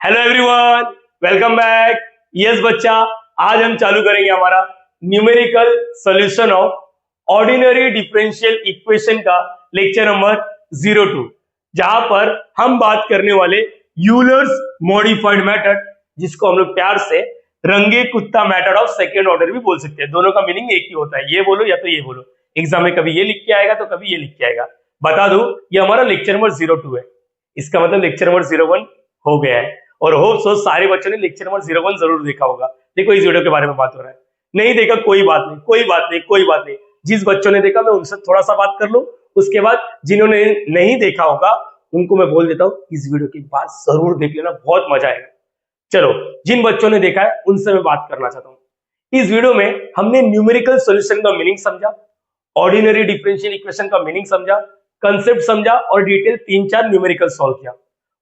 Hello everyone, welcome back. Yes बच्चा, आज हम चालू करेंगे हमारा numerical solution of ordinary differential equation का लेक्चर नंबर 02, जहां पर हम बात करने वाले यूलर्स मॉडिफाइड मेथड, जिसको हम लोग प्यार से रंगे Kutta method of second order भी बोल सकते हैं। दोनों का मीनिंग एक ही होता है, ये बोलो या तो ये बोलो। एग्जाम में कभी ये लिख के आएगा तो कभी ये लिख के आएगा। बता दो, ये हमारा लेक्चर नंबर 02 है। इसका मतलब लेक्चर नंबर 01 हो गया है और होप सो सारे बच्चों ने लेक्चर नंबर 01 जरूर देखा होगा। देखो, इस वीडियो के बारे में बात हो रहा है। नहीं देखा कोई बात नहीं, कोई बात नहीं, कोई बात नहीं। जिस बच्चों ने देखा मैं उनसे थोड़ा सा बात कर लूं, उसके बाद जिन्होंने नहीं देखा होगा उनको मैं बोल देता हूं इस वीडियो की बात जरूर देख लेना, बहुत मजा आएगा। चलो, जिन बच्चों ने देखा है उनसे मैं बात करना चाहता हूं। इस वीडियो में हमने न्यूमेरिकल सॉल्यूशन का मीनिंग समझा, ऑर्डिनरी डिफरेंशियल इक्वेशन का मीनिंग समझा, कंसेप्ट समझा और डिटेल 3-4 न्यूमेरिकल सॉल्व किया।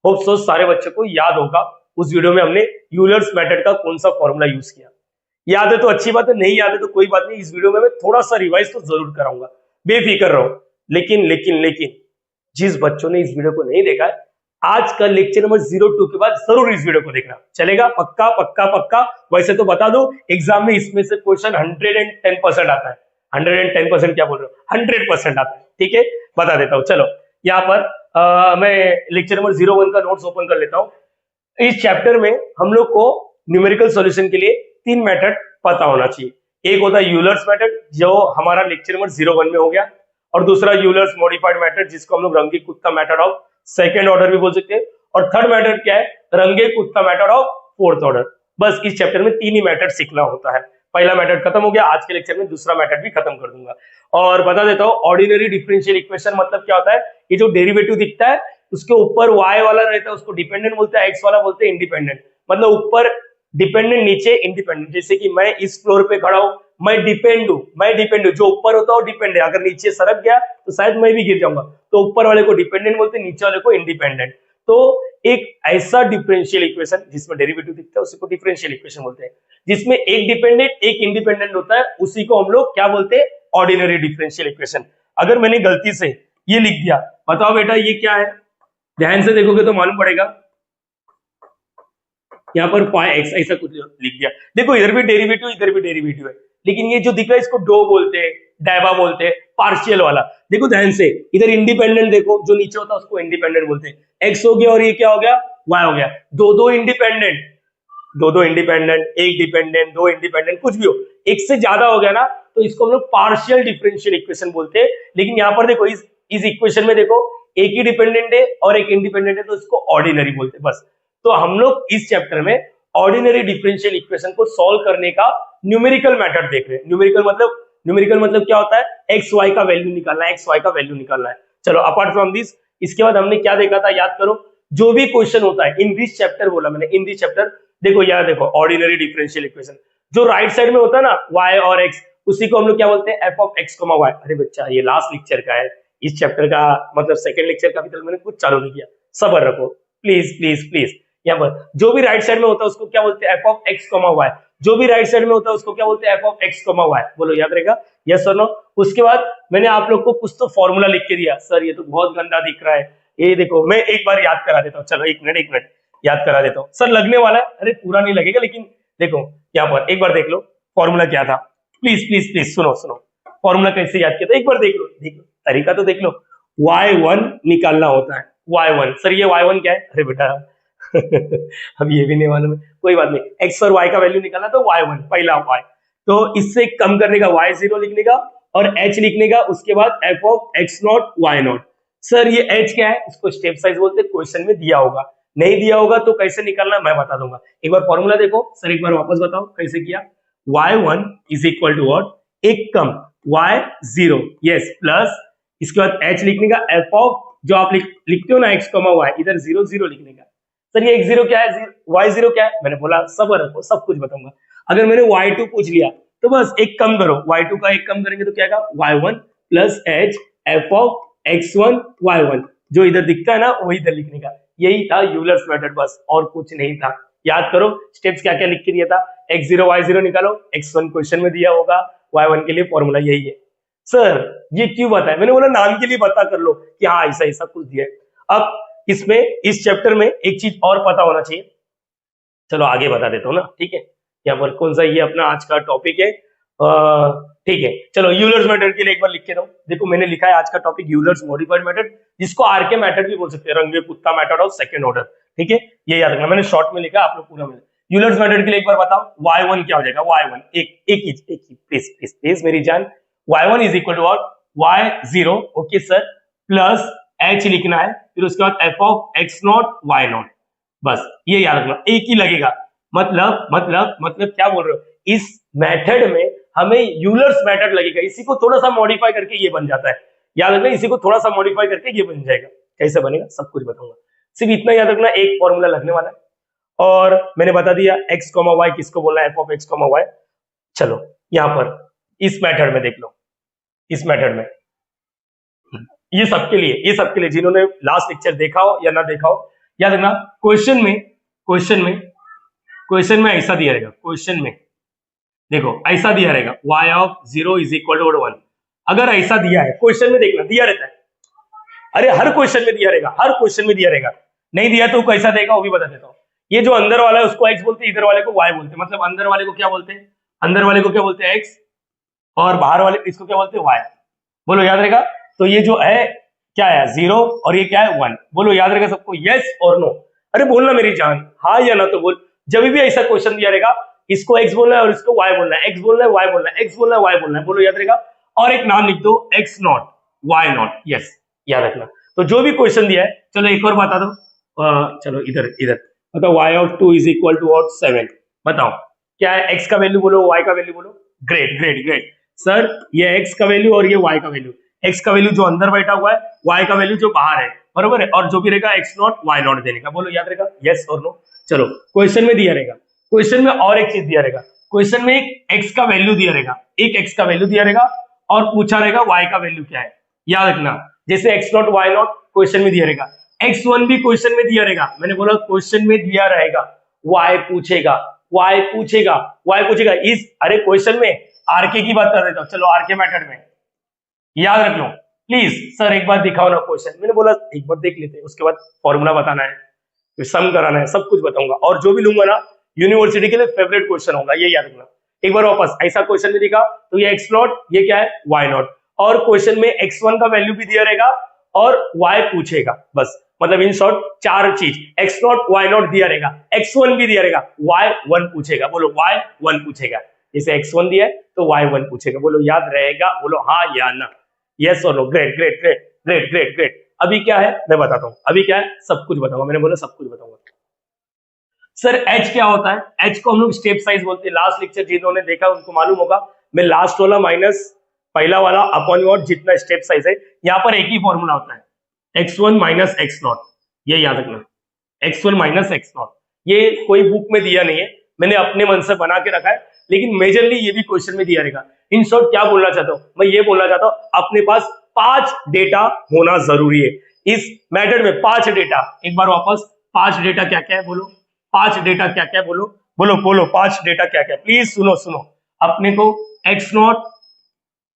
होप सो सारे बच्चों को याद होगा उस वीडियो में हमने यूलर्स मेथड का कौन सा फॉर्मूला यूज किया। याद है तो अच्छी बात है, नहीं याद है तो कोई बात नहीं। इस वीडियो में मैं थोड़ा सा रिवाइज तो जरूर कराऊंगा, बेफिक्र रहो। लेकिन जिस बच्चों ने इस वीडियो को नहीं देखा है, आज का लेक्चर नंबर 02 के बाद जरूर इस वीडियो को देखना। चलेगा? पक्का पक्का पक्का। वैसे तो बता दो, एग्जाम में इसमें से क्वेश्चन 110% आता है। 110% क्या बोल रहे हो, 100% आता है। ठीक है, बता देता हूँ। चलो, यहाँ पर मैं लेक्चर नंबर 01 का नोट्स ओपन कर लेता हूँ। इस चैप्टर में हम लोग को न्यूमेरिकल सॉल्यूशन के लिए 3 मेथड पता होना चाहिए। एक होता है यूलर्स मेथड, जो हमारा लेक्चर नंबर 01 में हो गया, और दूसरा यूलर्स मॉडिफाइड मेथड, जिसको हम लोग रंगे Kutta method of second order भी बोल सकते हैं, और थर्ड मेथड क्या है, रंगे Kutta method of fourth order. बस इस चैप्टर में 3 ही मेथड सीखना होता है। पहला मेथड खत्म हो गया, आज के लेक्चर में दूसरा मेथड भी खत्म कर दूंगा। और बता देता हूँ, ऑर्डिनरी डिफरेंशियल इक्वेशन मतलब क्या होता है। ये जो डेरिवेटिव दिखता है उसके ऊपर y वाला रहता है, उसको डिपेंडेंट बोलते हैं, x वाला बोलते हैं इंडिपेंडेंट। मतलब ऊपर डिपेंडेंट, नीचे इंडिपेंडेंट। जैसे कि मैं इस फ्लोर पे खड़ा हूं, मैं डिपेंड हूं। जो ऊपर होता है वो डिपेंड है, अगर नीचे सरक गया तो शायद मैं भी गिर जाऊंगा। तो ऊपर वाले को डिपेंडेंट बोलते हैं, नीचे वाले को इंडिपेंडेंट। तो एक ऐसा डिफरेंशियल इक्वेशन जिसमें डेरिवेटिव दिखता है उसी को डिफरेंशियल इक्वेशन बोलते हैं। जिसमें एक डिपेंडेंट एक इंडिपेंडेंट होता है, उसी को हम लोग क्या बोलते हैं, ऑर्डिनरी डिफरेंशियल इक्वेशन। अगर मैंने गलती से ये लिख दिया, बताओ बेटा ये क्या है, ध्यान से देखोगे तो मालूम पड़ेगा। यहाँ पर पाई एक्स ऐसा कुछ लिख दिया। देखो, इधर भी डेरिवेटिव इधर भी डेरिवेटिव है, लेकिन ये जो दिख रहा है इसको डो बोलते हैं, डायबा बोलते हैं, पार्शियल वाला। देखो ध्यान से, इधर इंडिपेंडेंट देखो, जो नीचे होता है उसको इंडिपेंडेंट बोलते हैं। एक्स हो गया और ये क्या हो गया, वाई हो गया। दो इंडिपेंडेंट, दो इंडिपेंडेंट, एक डिपेंडेंट, दो इंडिपेंडेंट, कुछ भी हो, एक से ज्यादा हो गया ना तो इसको हम लोग पार्शियल डिफरेंशियल इक्वेशन बोलते हैं। लेकिन यहाँ पर देखो, इस इक्वेशन में देखो एक ही डिपेंडेंट है और एक इंडिपेंडेंट है, तो इसको ऑर्डिनरी बोलते हैं बस। तो हम लोग इस चैप्टर में ऑर्डिनरी डिफरेंशियल इक्वेशन को सॉल्व करने का न्यूमेरिकल मेथड देख रहे हैं। न्यूमेरिकल मतलब क्या होता है, एक्स वाई का वैल्यू निकालना है, एक्स वाई का वैल्यू निकालना है। चलो, अपार्ट फ्रॉम दिस, इसके बाद हमने क्या देखा था, याद करो। जो भी क्वेश्चन होता है इन दिस चैप्टर, बोला मैंने इन दिस चैप्टर, देखो यार, देखो ऑर्डिनरी डिफरेंशियल इक्वेशन जो राइट साइड में होता है ना, y और x, उसी को हम लोग क्या बोलते हैं, f ऑफ x, y। अरे बच्चा, ये लास्ट लेक्चर का है, इस चैप्टर का मतलब सेकंड लेक्चर का भी तो मैंने कुछ चालू नहीं किया, सब्र रखो प्लीज प्लीज प्लीज। यहाँ पर जो भी राइट साइड में होता है उसको क्या बोलते हैं, f ऑफ x, y। जो भी राइट साइड में होता है उसको क्या बोलते हैं, f ऑफ x, y। बोलो, याद रहेगा, यस और नो। उसके बाद मैंने आप लोग को कुछ तो फॉर्मूला लिख के दिया। सर ये तो बहुत गंदा दिख रहा है, ये देखो, मैं एक बार याद करा देता हूँ। चलो एक मिनट याद करा देता हूँ। सर लगने वाला है, अरे पूरा नहीं लगेगा, लेकिन देखो यहाँ पर एक बार देख लो फॉर्मूला क्या था। प्लीज प्लीज प्लीज सुनो, फॉर्मूला कैसे याद किया था, एक बार देख लो, तरीका तो देख लो। y1 निकालना होता है, y1। सर ये y1 क्या है, अरे बेटा अब ये भी नहीं मालूम है, कोई बात नहीं। x और y का वैल्यू निकालना तो y1, पहला y। तो इससे कम करने का y0 लिखने का और h लिखने का, उसके बाद f of x0, y0। Sir ये h क्या है, इसको स्टेप साइज बोलते हैं, क्वेश्चन में दिया होगा, नहीं दिया होगा तो कैसे निकालना मैं बता दूंगा। एक बार फॉर्मूला देखो सर, एक बार वापस बताओ कैसे किया। y1 is equal to what, एक कम y0, यस, प्लस इसके बाद h लिखने का, f ऑफ जो आप लिखते हो ना x, y, इधर 0 लिखने का। सर ये x0 क्या है, y0 क्या है, मैंने बोला सब्र रखो, सब कुछ बताऊंगा। अगर मैंने y2 पूछ लिया तो बस एक कम करो, y2 का एक कम करेंगे तो क्या आएगा, y1 plus h, f of x1, y1। जो इधर दिखता है ना वही इधर लिखने का। यही था यूलर्स मेथड, बस और कुछ नहीं था। याद करो स्टेप्स क्या क्या लिख के दिया था, x0 y0 निकालो, x1 क्वेश्चन में दिया होगा, y1 के लिए फॉर्मूला यही है। सर ये क्यों बताया, मैंने बोला नाम के लिए पता कर लो कि हाँ ऐसा ऐसा कुछ दिया है। अब इसमें इस चैप्टर में एक चीज और पता होना चाहिए, चलो आगे बता देता हूँ ना, ठीक है। यहाँ पर कौन सा ये अपना आज का टॉपिक है, ठीक है। चलो यूलर्स मेथड के लिए एक बार लिख के दो। देखो मैंने लिखा है आज का टॉपिक यूलर्स मॉडिफाइड मेथड, जिसको आरके मेथड भी बोल सकते हैं, रंगे Kutta method of second order, ठीक है। ये याद रखना, मैंने शॉर्ट में लिखा, आप लोग पूरा में। यूलर्स मेथड के लिए एक बार बताओ, y1 क्या हो जाएगा, y1 एक ही प्लीज प्लीज प्लीज मेरी जान, y1 is equal to what, y0, okay sir, plus h लिखना है, फिर उसके बाद f of x not y not, बस ये याद रखना, एक ही लगेगा। मतलब क्या बोल रहे हो, इस मेथड में हमें यूलर्स मेथड लगेगा, इसी को थोड़ा सा मॉडिफाई करके ये बन जाता है, याद रखना, इसी को थोड़ा सा मॉडिफाई करके ये बन जाएगा। कैसे बनेगा सब कुछ बताऊंगा, सिर्फ इतना याद रखना, एक फॉर्मूला लगने वाला है। और मैंने बता दिया x, y किसको बोलना है, f ऑफ x, y। चलो यहां पर इस मेथड में देख लो, इस मेथड में ये सबके लिए जिन्होंने लास्ट लेक्चर देखा हो या ना देखा हो, याद रखना, क्वेश्चन में ऐसा दिया रहेगा, क्वेश्चन में देखो ऐसा दिया रहेगा, y of 0 is equal to 1। अगर ऐसा दिया है क्वेश्चन में, देखना दिया रहता है, अरे हर क्वेश्चन में दिया रहेगा, नहीं दिया तो कैसा देगा वो भी बता देता हूँ। ये जो अंदर वाला है उसको x बोलते हैं, इधर वाले को y बोलते हैं, मतलब अंदर वाले को क्या बोलते हैं, x, और बाहर वाले इसको क्या बोलते हैं, y। बोलो याद रहेगा। तो ये जो है क्या है, 0, और ये क्या है, 1। बोलो याद रहेगा सबको, यस और नो। अरे बोलना मेरी जान, हाँ या ना तो बोल। जब भी ऐसा क्वेश्चन दिया रहेगा, इसको x बोलना है और इसको y बोलना है, x बोलना है y बोलना है, x बोलना है y बोलना है, बोलो याद रहेगा। और एक नाम लिख दो, x not y not, yes याद रखना। तो जो भी क्वेश्चन दिया है, चलो एक और बता दो, चलो इधर बताओ, y of 2 is equal to 7। बताओ क्या है, x का वैल्यू बोलो, y का वैल्यू बोलो। ग्रेट सर, ये x का वैल्यू और ये y का वैल्यू, x का वैल्यू जो अंदर बैठा हुआ है, y का वैल्यू जो बाहर है, बरोबर है, और जो भी रहेगा x नॉट y नॉट देने का, बोलो याद रहेगा, यस और नो। चलो क्वेश्चन में दिया रहेगा, क्वेश्चन में और एक चीज दिया रहेगा, क्वेश्चन में एक x का वैल्यू दिया रहेगा, और पूछा रहेगा y का वैल्यू क्या है, याद रखना। जैसे x not y not question में दिया रहेगा, x1 भी क्वेश्चन में दिया रहेगा, मैंने बोला क्वेश्चन में दिया रहेगा, y पूछेगा, इस अरे क्वेश्चन में आरके की बात कर रहे थे, चलो आरके मेथड में याद रख लो प्लीज। सर एक बार दिखाओ ना क्वेश्चन, मैंने बोला एक बार देख लेते हैं, उसके बाद फॉर्मूला बताना है, फिर सम कराना है, सब कुछ बताऊंगा। और जो भी लूंगा ना यूनिवर्सिटी के लिए फेवरेट क्वेश्चन होगा, ये याद रखना। एक बार वापस ऐसा क्वेश्चन में दिखा तो ये x नॉट, ये क्या है y नॉट, और क्वेश्चन में x1 का वैल्यू भी दिया रहेगा और y पूछेगा, बस मतलब इन शॉर्ट चार चीज, x नॉट y नॉट दिया रहेगा, x1 भी दिया रहेगा, y1 पूछेगा, बोलो y1 पूछेगा। जैसे x1 दिया है तो y1 पूछेगा, बोलो याद रहेगा, बोलो हाँ या ना, यस और नो। ग्रेट। अभी क्या है मैं बताता हूँ, अभी क्या है सब कुछ बताऊंगा, मैंने बोला सब कुछ बताऊंगा। सर h क्या होता है, h को हम लोग स्टेप साइज बोलते हैं। लास्ट लेक्चर जिन्होंने देखा उनको मालूम होगा, मैं लास्ट वाला माइनस पहला वाला अपॉन व्हाट जितना स्टेप साइज है, यहाँ पर एक ही फॉर्मूला होता है, x1 माइनस x नॉट, ये याद रखना, x1 माइनस x नॉट। ये कोई बुक में दिया नहीं है, मैंने अपने मन से बना के रखा है, लेकिन मेजरली ये भी क्वेश्चन में दिया रहेगा। इन शॉर्ट क्या बोलना चाहता हूँ मैं, ये बोलना चाहता हूँ अपने पास 5 डेटा होना जरूरी है इस मेथड में। 5 डेटा, एक बार वापस 5 डेटा क्या क्या है बोलो, 5 डेटा क्या क्या है बोलो, 5 डेटा क्या क्या है, प्लीज सुनो। अपने को x not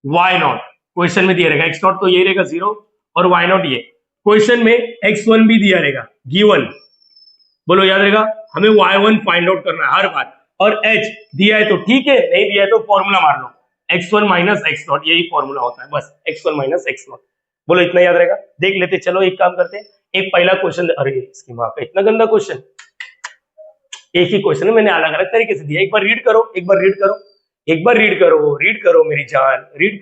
y not question में दिया रहेगा, x नॉट तो ये रहेगा 0 और y नॉट ये, क्वेश्चन में x1 भी दिया रहेगा गिवन, बोलो याद रहेगा, हमें y1 फाइंड आउट करना है हर बार, और h दिया है तो ठीक है, नहीं दिया है तो फॉर्मूला मार लो, x1 माइनस x नॉट, यही फॉर्मूला होता है बस, x1 माइनस x नॉट। बोलो इतना याद रहेगा, देख लेते। चलो एक काम करते हैं, एक पहला क्वेश्चन, अरे इसकी माँ का इतना गंदा क्वेश्चन, एक ही क्वेश्चन है मैंने अलग अलग तरीके से दिया, एक बार रीड करो मेरी जान, रीड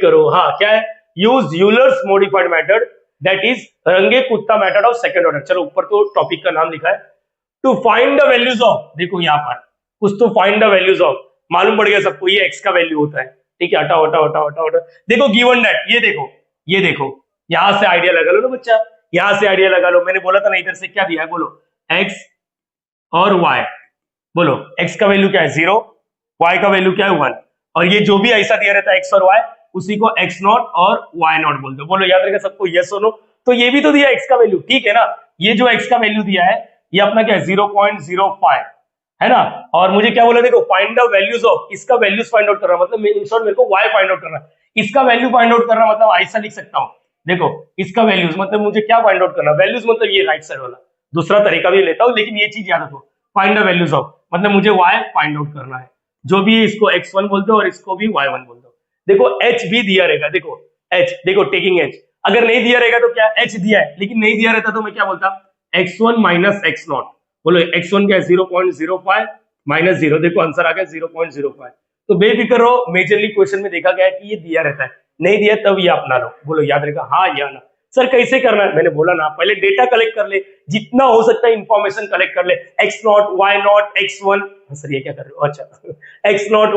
करो। हाँ क्या है, use Euler's modified method that is Runge Kutta method of second order. चलो ऊपर तो टॉपिक का नाम लिखा है, to find the values of, देखो यहाँ पर कुछ तो फाइंड द वैल्यूज ऑफ, मालूम पड़ गया सबको ये x का वैल्यू होता है, ठीक है, हटाओ। देखो गिवन दैट, ये देखो यहां से आइडिया लगा लो ना बच्चा, यहां से आइडिया लगा लो, मैंने बोला था ना इधर से क्या दिया है, बोलो x और y, बोलो x का वैल्यू क्या है 0, y का वैल्यू क्या है 1, और ये जो भी ऐसा दिया रहता है x और y, उसी को x नॉट और y नॉट बोल दो। बोलो याद रहेगा सबको, यस और नो। तो ये भी तो दिया x का वैल्यू, ठीक है ना, ये जो x का वैल्यू दिया है ये अपना क्या है 0.05 है ना, और मुझे क्या बोला, देखो फाइंड द वैल्यूज ऑफ, इसका वैल्यूज फाइंड आउट करना, मतलब इन शॉर्ट मेरे को y फाइंड आउट करना, इसका वैल्यू फाइंड आउट करना, मतलब ऐसा लिख सकता हूं, देखो इसका वैल्यूज मतलब मुझे क्या फाइंड आउट करना, वैल्यूज मतलब ये राइट साइड वाला, दूसरा तरीका भी लेता हूँ, लेकिन ये चीज याद रखो, फाइंड द वैल्यूज ऑफ, मतलब मुझे y फाइंड आउट करना है। जो भी इसको x1 बोलते हो और इसको भी y1 बोलते हो। देखो h भी दिया रहेगा, देखो h, देखो टेकिंग h, अगर नहीं दिया रहेगा तो क्या h दिया है, लेकिन नहीं दिया रहता तो मैं क्या बोलता, x1 माइनस एक्स नॉट। बोलो x1 क्या है, 0.05 माइनस 0, देखो आंसर आ गया 0.05। तो बेफिक्र रहो, मेजरली क्वेश्चन में देखा गया है कि ये दिया रहता है, नहीं दिया तब ये अपना लो। बोलो याद रहेगा, हाँ या ना। सर कैसे करना है, मैंने बोला ना, पहले डेटा कलेक्ट कर ले, जितना हो सकता है इंफॉर्मेशन कलेक्ट कर ले, x not, y not, x1, sir ये क्या कर रहे हो, अच्छा x not,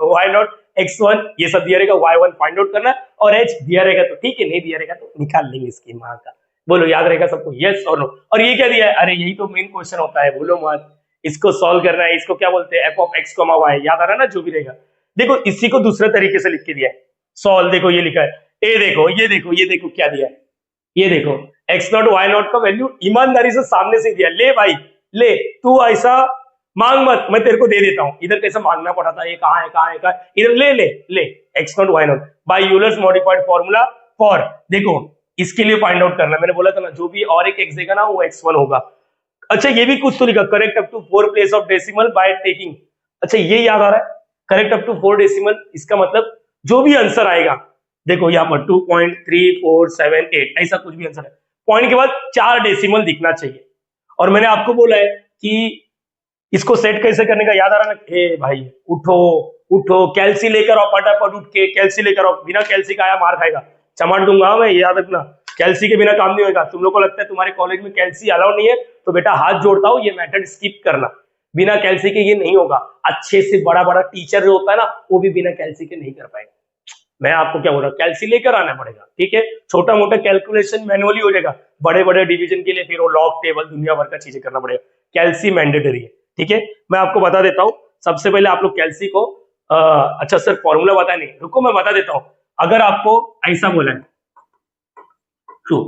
y not, x1, ये सब दिया रहेगा, y1 फाइंड आउट करना है, और h दिया रहेगा तो ठीक है, नहीं दिया रहेगा तो निकाल लेंगे इसकी माँ का। बोलो याद रहेगा सबको, यस और नो। और ये क्या दिया है, अरे यही तो मेन क्वेश्चन होता है, बोलो मत, इसको सॉल्व करना है, इसको क्या बोलते हैं, f of x comma y, याद आ रहा है ना, जो भी रहेगा। देखो इसी को दूसरे तरीके से लिख के दिया है, सॉल्व, देखो ये लिखा है, ए देखो, ये देखो, ये देखो क्या दिया है, ये देखो एक्स नॉट वाई नॉट का वैल्यू ईमानदारी से सामने से दिया, ले भाई ले, तू ऐसा मांग मत, मैं तेरे को दे देता हूं, इधर कैसे मांगना पड़ा था, ये कहां है, कहां है, कहां है, इधर ले ले ले, x not y not by Euler's modified formula for, देखो इसके लिए फाइंड आउट करना, मैंने बोला था ना, जो भी और एक एक्स देगा ना वो x1 होगा। अच्छा ये भी कुछ तो लिखा, correct up to 4 place of decimal by taking, अच्छा ये याद आ रहा है, करेक्ट अप टू 4 डेसिमल, इसका मतलब जो भी आंसर आएगा, देखो यहाँ पर 2.3478 ऐसा कुछ भी आंसर है, पॉइंट के बाद 4 डेसिमल दिखना चाहिए। और मैंने आपको बोला है कि इसको सेट कैसे करने का, याद आ रहा ना, ए भाई उठो उठो, कैल्सी लेकर आओ, फटाफट उठ के कैल्सी लेकर आओ, बिना कैल्सी का आया मार खाएगा, चमाट दूंगा मैं, याद रखना, कैल्सी के बिना काम नहीं होगा। तुम लोग को लगता है तुम्हारे कॉलेज में कैल्सी अलाउ नहीं है, तो बेटा हाथ जोड़ता हूं, ये मेथड स्किप करना, बिना कैल्सी के ये नहीं होगा। अच्छे से बड़ा बड़ा टीचर जो होता है ना, वो भी बिना कैल्सी के नहीं कर पाएगा। मैं आपको क्या बोल रहा हूँ, कैल्सी लेकर आना पड़ेगा, ठीक है, छोटा मोटा कैलकुलेशन मैनुअली हो जाएगा, बड़े बड़े डिवीजन के लिए फिर वो लॉग टेबल दुनिया भर का चीजें करना पड़ेगा, कैल्सी मैंडेटरी है, ठीक है। मैं आपको बता देता हूँ, सबसे पहले आप लोग कैल्सी को अच्छा सर फॉर्मूला बताया नहीं, रुको मैं बता देता हूँ। अगर आपको ऐसा बोला है,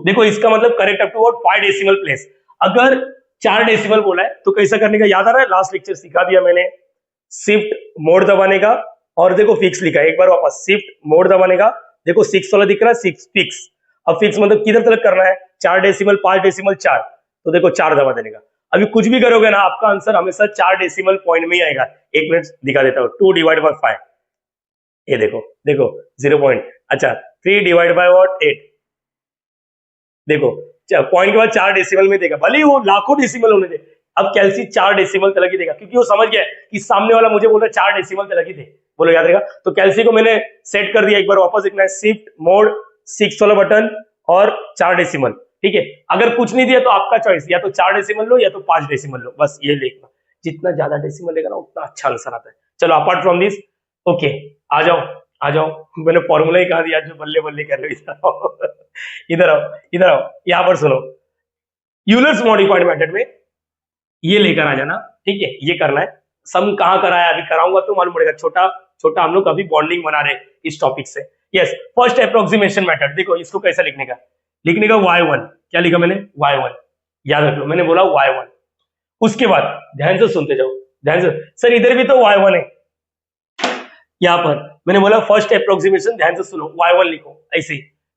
देखो इसका मतलब correct up to 5 decimal place, अगर 4 डेसिमल बोला है तो कैसा करने का, याद आ रहा है, लास्ट लेक्चर सिखा दिया मैंने, शिफ्ट मोड दबाने का, और देखो फिक्स लिखा है, एक बार वापस शिफ्ट मोड दबाने का, देखो 6 वाला दिख रहा है, 6 फिक्स, अब फिक्स मतलब किधर तक करना है, 4 डेसिमल, 5 डेसिमल, 4, तो देखो 4 दबा देने का। अभी कुछ भी करोगे ना, आपका आंसर हमेशा 4 डेसिमल पॉइंट में ही आएगा। एक मिनट दिखा देता हूँ, 2 डिवाइड बाय 5, ये देखो देखो 0 पॉइंट, अच्छा 3 डिवाइड बाय व्हाट 8, देखो पॉइंट के बाद 4 डेसिमल में देगा, भले ही वो लाखों डेसिमल होने दे, अब कैल्सी 4 डेसिमल तक ही देगा, क्योंकि वो समझ गया कि सामने वाला मुझे बोल रहा है 4 डेसिमल तक ही दे। बोलो याद रहेगा, तो कैल्सी को मैंने सेट कर दिया, एक बार वापस देखना है, शिफ्ट मोड 6 वाला बटन और 4 डेसिमल, ठीक है। अगर कुछ नहीं दिया तो आपका चॉइस, या तो 4 डेसिमल लो या तो 5 डेसिमल लो, बस ये देखना, जितना ज्यादा डेसिमल लेगा ना उतना अच्छा आंसर आता है। चलो अपार्ट फ्रॉम दिस, ओके आ जाओ आ जाओ, मैंने फॉर्मूला ही कहा दिया, जो बल्ले बल्ले कर रहे हो इधर आओ इधर आओ, यहां पर सुनो, यूलर्स मॉडिफाइड मेथड में ये लेकर आ जाना, ठीक है, ये करना है। सम कहां कराया, अभी कराऊंगा तो मालूम पड़ेगा, छोटा छोटा हम लोग अभी बॉन्डिंग बना रहे इस टॉपिक से। यस, फर्स्ट अप्रोक्सीमेशन मेथड, देखो इसको कैसा लिखने का, y1, क्या लिखा मैंने, y1, याद रख लो मैंने बोला y1। उसके बाद ध्यान से सुनते जाओ, ध्यान से, सर इधर भी तो y1 है, यहां पर मैंने बोला फर्स्ट अप्रोक्सीमेशन, ध्यान से सुनो, y1 लिखो ऐसे,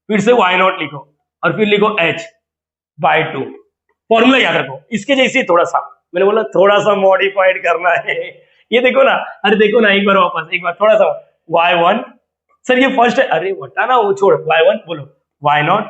फिर से y0 लिखो, और फिर लिखो h/2, फॉर्मूला याद रखो, इसके जैसे थोड़ा सा, मैंने बोला थोड़ा सा मॉडिफाइड करना है ये देखो ना, अरे देखो ना, एक बार वापस, एक बार थोड़ा सा, y1, सर ये फर्स्ट है, अरे बता ना वो छोड़, y1 बोलो, y0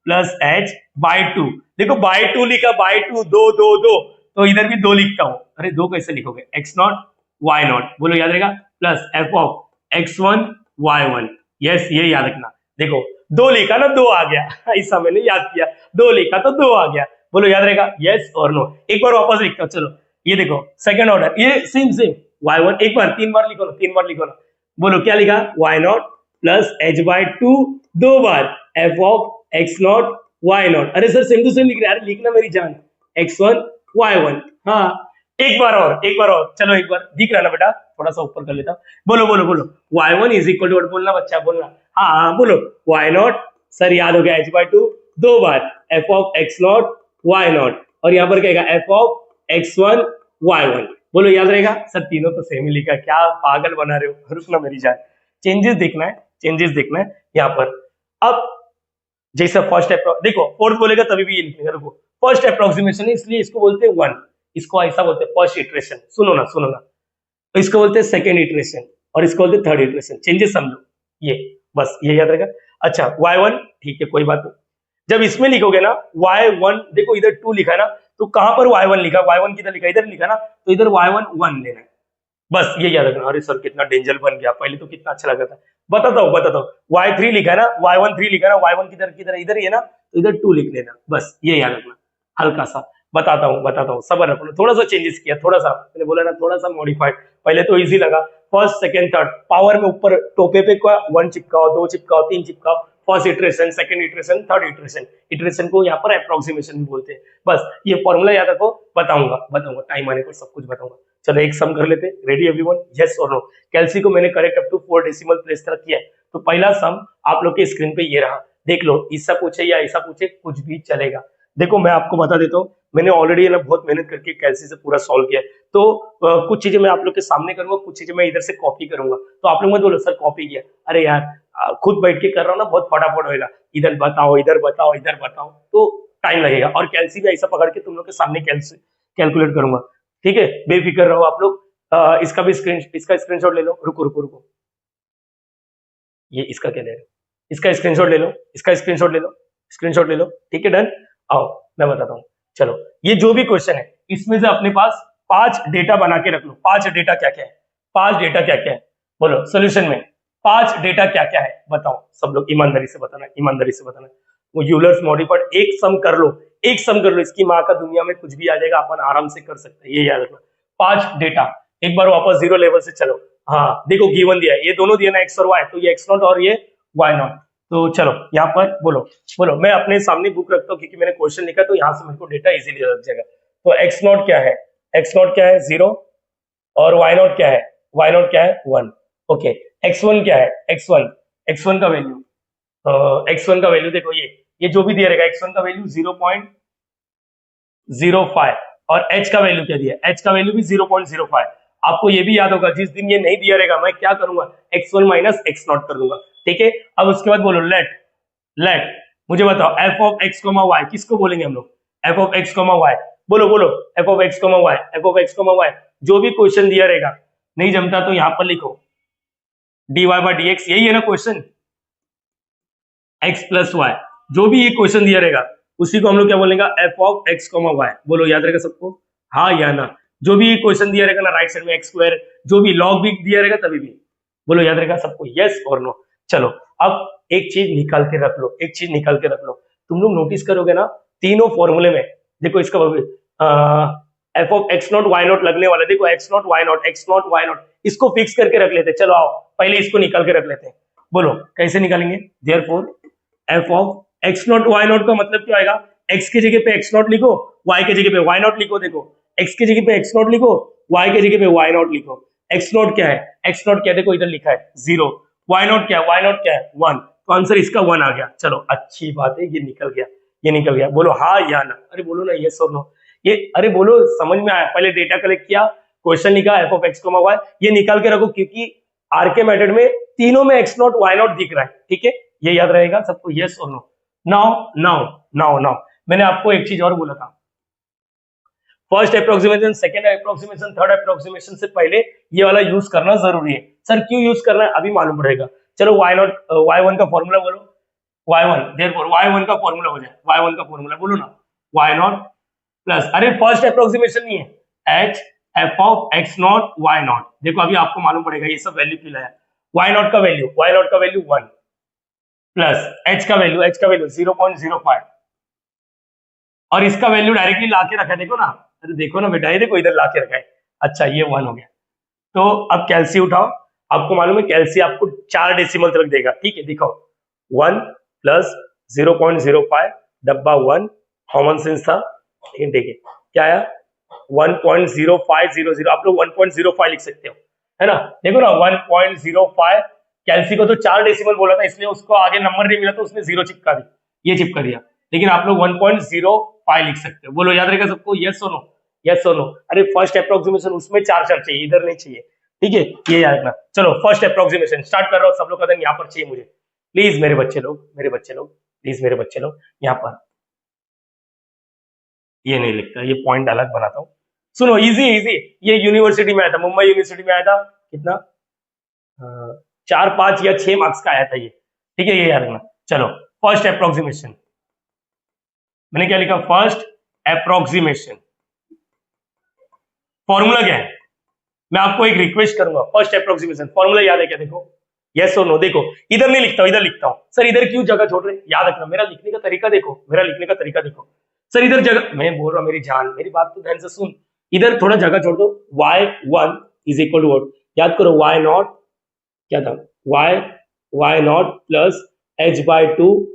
प्लस h/2, देखो बाय 2 लिखा, बाय 2, 2 2 2, तो इधर भी 2 लिखता हूं, अरे 2 कैसे लिखोगे, x0 y0, बोलो याद रहेगा, plus f of x1 y1, yes ये याद रखना, देखो 2 लिखा ना 2 आ गया ऐसा मैंने याद किया, 2 लिखा तो 2 आ गया, बोलो याद रहेगा, यस और नो। एक बार वापस लिखता हूं, चलो ये देखो सेकंड ऑर्डर, ये सेम सेम y1, एक बार 3 बार लिखो ना, 3 बार लिखो ना, बोलो क्या लिखा, y0 plus h/2, 2 bar f of x0 y0, अरे सर सेम टू सेम लिख रहे, अरे लिखना मेरी जान, x1 y1, हाँ एक बार और, एक बार और, चलो एक बार दिख रहा ना बेटा, थोड़ा सा ऊपर कर लेता हूं, बोलो बोलो बोलो, y1 इज इक्वल टू, बोलना बच्चा बोलना, हाँ हाँ बोलो, y0, सर याद हो गया h/2, 2 bar f of x0 y0, और यहाँ पर क्या f ऑफ x1 y1, बोलो याद रहेगा, सर तीनों तो सेम ही लिखा, क्या पागल बना रहे हो, रुकना मेरी जान, चेंजेस देखना है, चेंजेस देखना है यहाँ पर। अब जैसे फर्स्ट देखो फोर्थ बोलेगा तभी भी ये लिखेगा, रुको फर्स्ट अप्रोक्सीमेशन है इसलिए इसको बोलते हैं वन, इसको ऐसा बोलते हैं फर्स्ट इटरेशन, सुनो ना, तो इसको बोलते हैं सेकेंड इटरेशन और इसको बोलते हैं थर्ड इटरेशन, चेंजेस समझो ये, बस ये याद रहेगा। अच्छा y1 ठीक है कोई बात नहीं, जब इसमें लिखोगे ना y1, देखो इधर 2 लिखा है ना, तो कहां पर y1 लिखा, y1 किधर लिखा, इधर लिखा ना, तो इधर y1 1 लेना है, बस ये याद रखना। अरे सर कितना डेंजर बन गया, पहले तो कितना अच्छा लगा था। बताता हूँ y3 लिखा है ना, y1 3 लिखा है ना, y1 किधर किधर इधर ही है ना, तो इधर 2 लिख लेना, बस ये याद रखना। हल्का सा बताता हूँ सबर रखो, थोड़ा सा चेंजेस किया, थोड़ा सा मैंने बोला ना थोड़ा सा मॉडिफाइड, पहले तो इजी लगा, फर्स्ट सेकंड थर्ड, पावर में ऊपर टोपे पे का 1 चिपकाओ, 2 चिपकाओ, 3 चिपकाओ, first iteration, second iteration, third iteration, iteration को यहाँ पर अप्रोक्सीमेशन बोलते हैं। बस ये फॉर्मूला याद रखो, बताऊंगा टाइम आने पर सब कुछ बताऊंगा। चलो एक सम कर लेते हैं, रेडी एवरीवन, यस और नो। कैल्सी को मैंने correct up to 4 decimal place तक किया है, तो पहला सम आप लोग के स्क्रीन पे ये रहा, देख लो, ऐसा पूछे या ऐसा पूछे कुछ भी चलेगा। देखो मैं आपको बता देता हूँ, मैंने ऑलरेडी ना बहुत मेहनत करके कैल्सी से पूरा सॉल्व किया है, तो कुछ चीजें मैं आप लोग के सामने करूंगा, कुछ चीजें मैं इधर से कॉपी करूंगा, तो आप लोग मत बोलो सर कॉपी किया, अरे यार खुद बैठ के कर रहा हूँ ना, बहुत फटाफट होएगा, इधर बताओ इधर बताओ इधर बताओ, तो टाइम लगेगा। और कैल्सी भी ऐसा पकड़ के तुम लोग के सामने कैलकुलेट करूंगा, ठीक है, बेफिक्र रहो आप लोग। इसका स्क्रीनशॉट ले लो, रुको, ये इसका क्या ले रहे हो, इसका स्क्रीनशॉट ले लो, इसका स्क्रीनशॉट ले लो, ठीक है डन। आओ मैं बताता हूँ, चलो ये जो भी क्वेश्चन है इसमें से अपने पास 5 डेटा बना के रख लो। 5 डेटा क्या क्या है, 5 डेटा क्या क्या है, बोलो सोल्यूशन में 5 डेटा क्या क्या है, बताओ सब लोग, ईमानदारी से बताना। वो यूलर्स मॉडिफाइड एक सम कर लो, इसकी माँ का दुनिया में कुछ भी आ जाएगा, अपन आराम से कर सकते हैं, ये याद रखना। 5 डेटा, एक बार वापस 0 लेवल से चलो, हाँ देखो गिवन दिया है, ये दोनों दिया ना x और y, तो ये x0 और ये y0, तो चलो यहाँ पर बोलो मैं अपने सामने बुक रखता हूँ क्योंकि मैंने क्वेश्चन लिखा, तो यहाँ से मेरे को डेटा इजीली लग जाएगा। तो x0 क्या है, 0 और y0 क्या है, 1, ओके। x1 क्या है, x1 का वैल्यू, x1 का वैल्यू देखो, ये जो भी दिया रहेगा, x1 का वैल्यू 0.05 और h का वैल्यू क्या दिया है, h का वैल्यू भी 0.05। आपको ये भी याद होगा, जिस दिन ये नहीं दिया रहेगा मैं क्या करूंगा, x1 माइनस x0 कर दूंगा, ठीक है। अब उसके बाद बोलो लेट मुझे बताओ f ऑफ x, y किसको बोलेंगे हम लोग, f ऑफ x, y, बोलो f ऑफ x, y, जो भी क्वेश्चन दिया रहेगा, नहीं जमता तो यहां पर लिखो dy बाय dx, यही है ना क्वेश्चन, x प्लस y, जो भी ये क्वेश्चन दिया रहेगा उसी को हम लोग क्या बोलेंगे, f ऑफ x, y, बोलो याद रहेगा सबको, हाँ या ना। जो भी क्वेश्चन दिया रहेगा ना राइट साइड में x स्क्वायर, जो भी लॉग भी दिया रहेगा तभी भी, बोलो याद रहेगा सबको, यस और नो। चलो अब एक चीज निकाल के रख लो, तुम लोग नोटिस करोगे ना तीनों फॉर्मूले में, देखो इसका f ऑफ x0 y0 लगने वाला, देखो x0 y0, इसको फिक्स करके रख लेते। चलो आओ पहले इसको निकाल के रख लेते हैं, बोलो कैसे निकालेंगे, therefore f of x0 y0 का मतलब क्या आएगा, x की जगह पे x0 लिखो, y की जगह पे y0 लिखो, देखो x की जगह पे x0 लिखो, y की जगह पे y0 लिखो। x0 क्या है, देखो इधर लिखा है 0, y0 क्या है 1, तो आंसर इसका 1 आ गया। चलो अच्छी बात है, ये निकल गया, बोलो हाँ या ना, अरे बोलो ना यस और नो, ये अरे बोलो समझ में आया। पहले डेटा कलेक्ट किया, क्वेश्चन लिखा f ऑफ x, y, ये निकाल के रखो क्योंकि आरके मेथड में तीनों में x0 y0 दिख रहा है, ठीक है, ये याद रहेगा सबको, यस और नो। नाउ मैंने आपको एक चीज और बोला था, first approximation, second approximation, third approximation से पहले ये वाला यूज करना जरूरी है। सर क्यों यूज करना है अभी मालूम पड़ेगा। चलो y1 का फॉर्मूला बोलो, y1 देयरफॉर y1 का फॉर्मूला हो जाए, y1 का फॉर्मूला बोलो ना, y0 प्लस, अरे फर्स्ट अप्रोक्सीमेशन नहीं है, h f of x0 y0, देखो अभी आपको मालूम पड़ेगा ये सब वैल्यू क्यों लाया, y0 का वैल्यू 1 प्लस h का वैल्यू 0.05 और इसका वैल्यू डायरेक्टली ला के रखा है, देखो ना, अरे देखो ना बेटा, ये देखो इधर ला के रखा है, अच्छा ये 1 हो गया। तो अब कैल्सी उठाओ, आपको मालूम है कैल्सी आपको 4 डेसिमल तक देगा, ठीक है, दिखाओ 1 प्लस 0.05 डब्बा 1 कॉमन सेंस था, ठीक है, क्या आया 1.0500, आप लोग 1.05 लिख सकते हो, है ना, देखो ना 1.05, कैल्सी को तो 4 डेसिमल बोला था इसलिए उसको आगे नंबर नहीं मिला तो उसने 0 चिपका दी, ये चिपका दिया, लेकिन आप लोग 1.05 लिख सकते हो, बोलो याद रहेगा सबको, यस और नो। अरे फर्स्ट अप्रोक्सीमेशन उसमें 4 चाहिए, इधर नहीं चाहिए, ठीक है, ये याद रखना। चलो फर्स्ट अप्रोक्सीमेशन स्टार्ट कर रहा हूँ, सब लोग कहते हैं यहाँ पर चाहिए मुझे, प्लीज मेरे बच्चे लोग प्लीज मेरे बच्चे लोग यहाँ पर ये नहीं लिखता, ये पॉइंट अलग बनाता हूँ। सुनो, इजी इजी, ये यूनिवर्सिटी में आया था, मुंबई यूनिवर्सिटी में आया था। कितना 4 5 या 6 मार्क्स का आया था ये, ठीक है, ये याद रखना। चलो फर्स्ट अप्रोक्सीमेशन, मैंने क्या लिखा, फर्स्ट अप्रोक्सीमेशन। फॉर्मूला क्या है, मैं आपको एक रिक्वेस्ट करूंगा, फर्स्ट अप्रोक्सीमेशन फॉर्मूला याद है क्या, देखो यस और नो। देखो इधर नहीं लिखता हूं, इधर लिखता हूं। सर इधर क्यों जगह छोड़ रहे, याद रखना, मेरा लिखने का तरीका देखो, मेरा लिखने का तरीका देखो। सर इधर जगह, मैं बोल रहा हूं मेरी जान, मेरी बात तो ध्यान से सुन, इधर थोड़ा जगह छोड़ दो। y1 is equal to what, याद करो, y नॉट क्या था, y नॉट प्लस h/2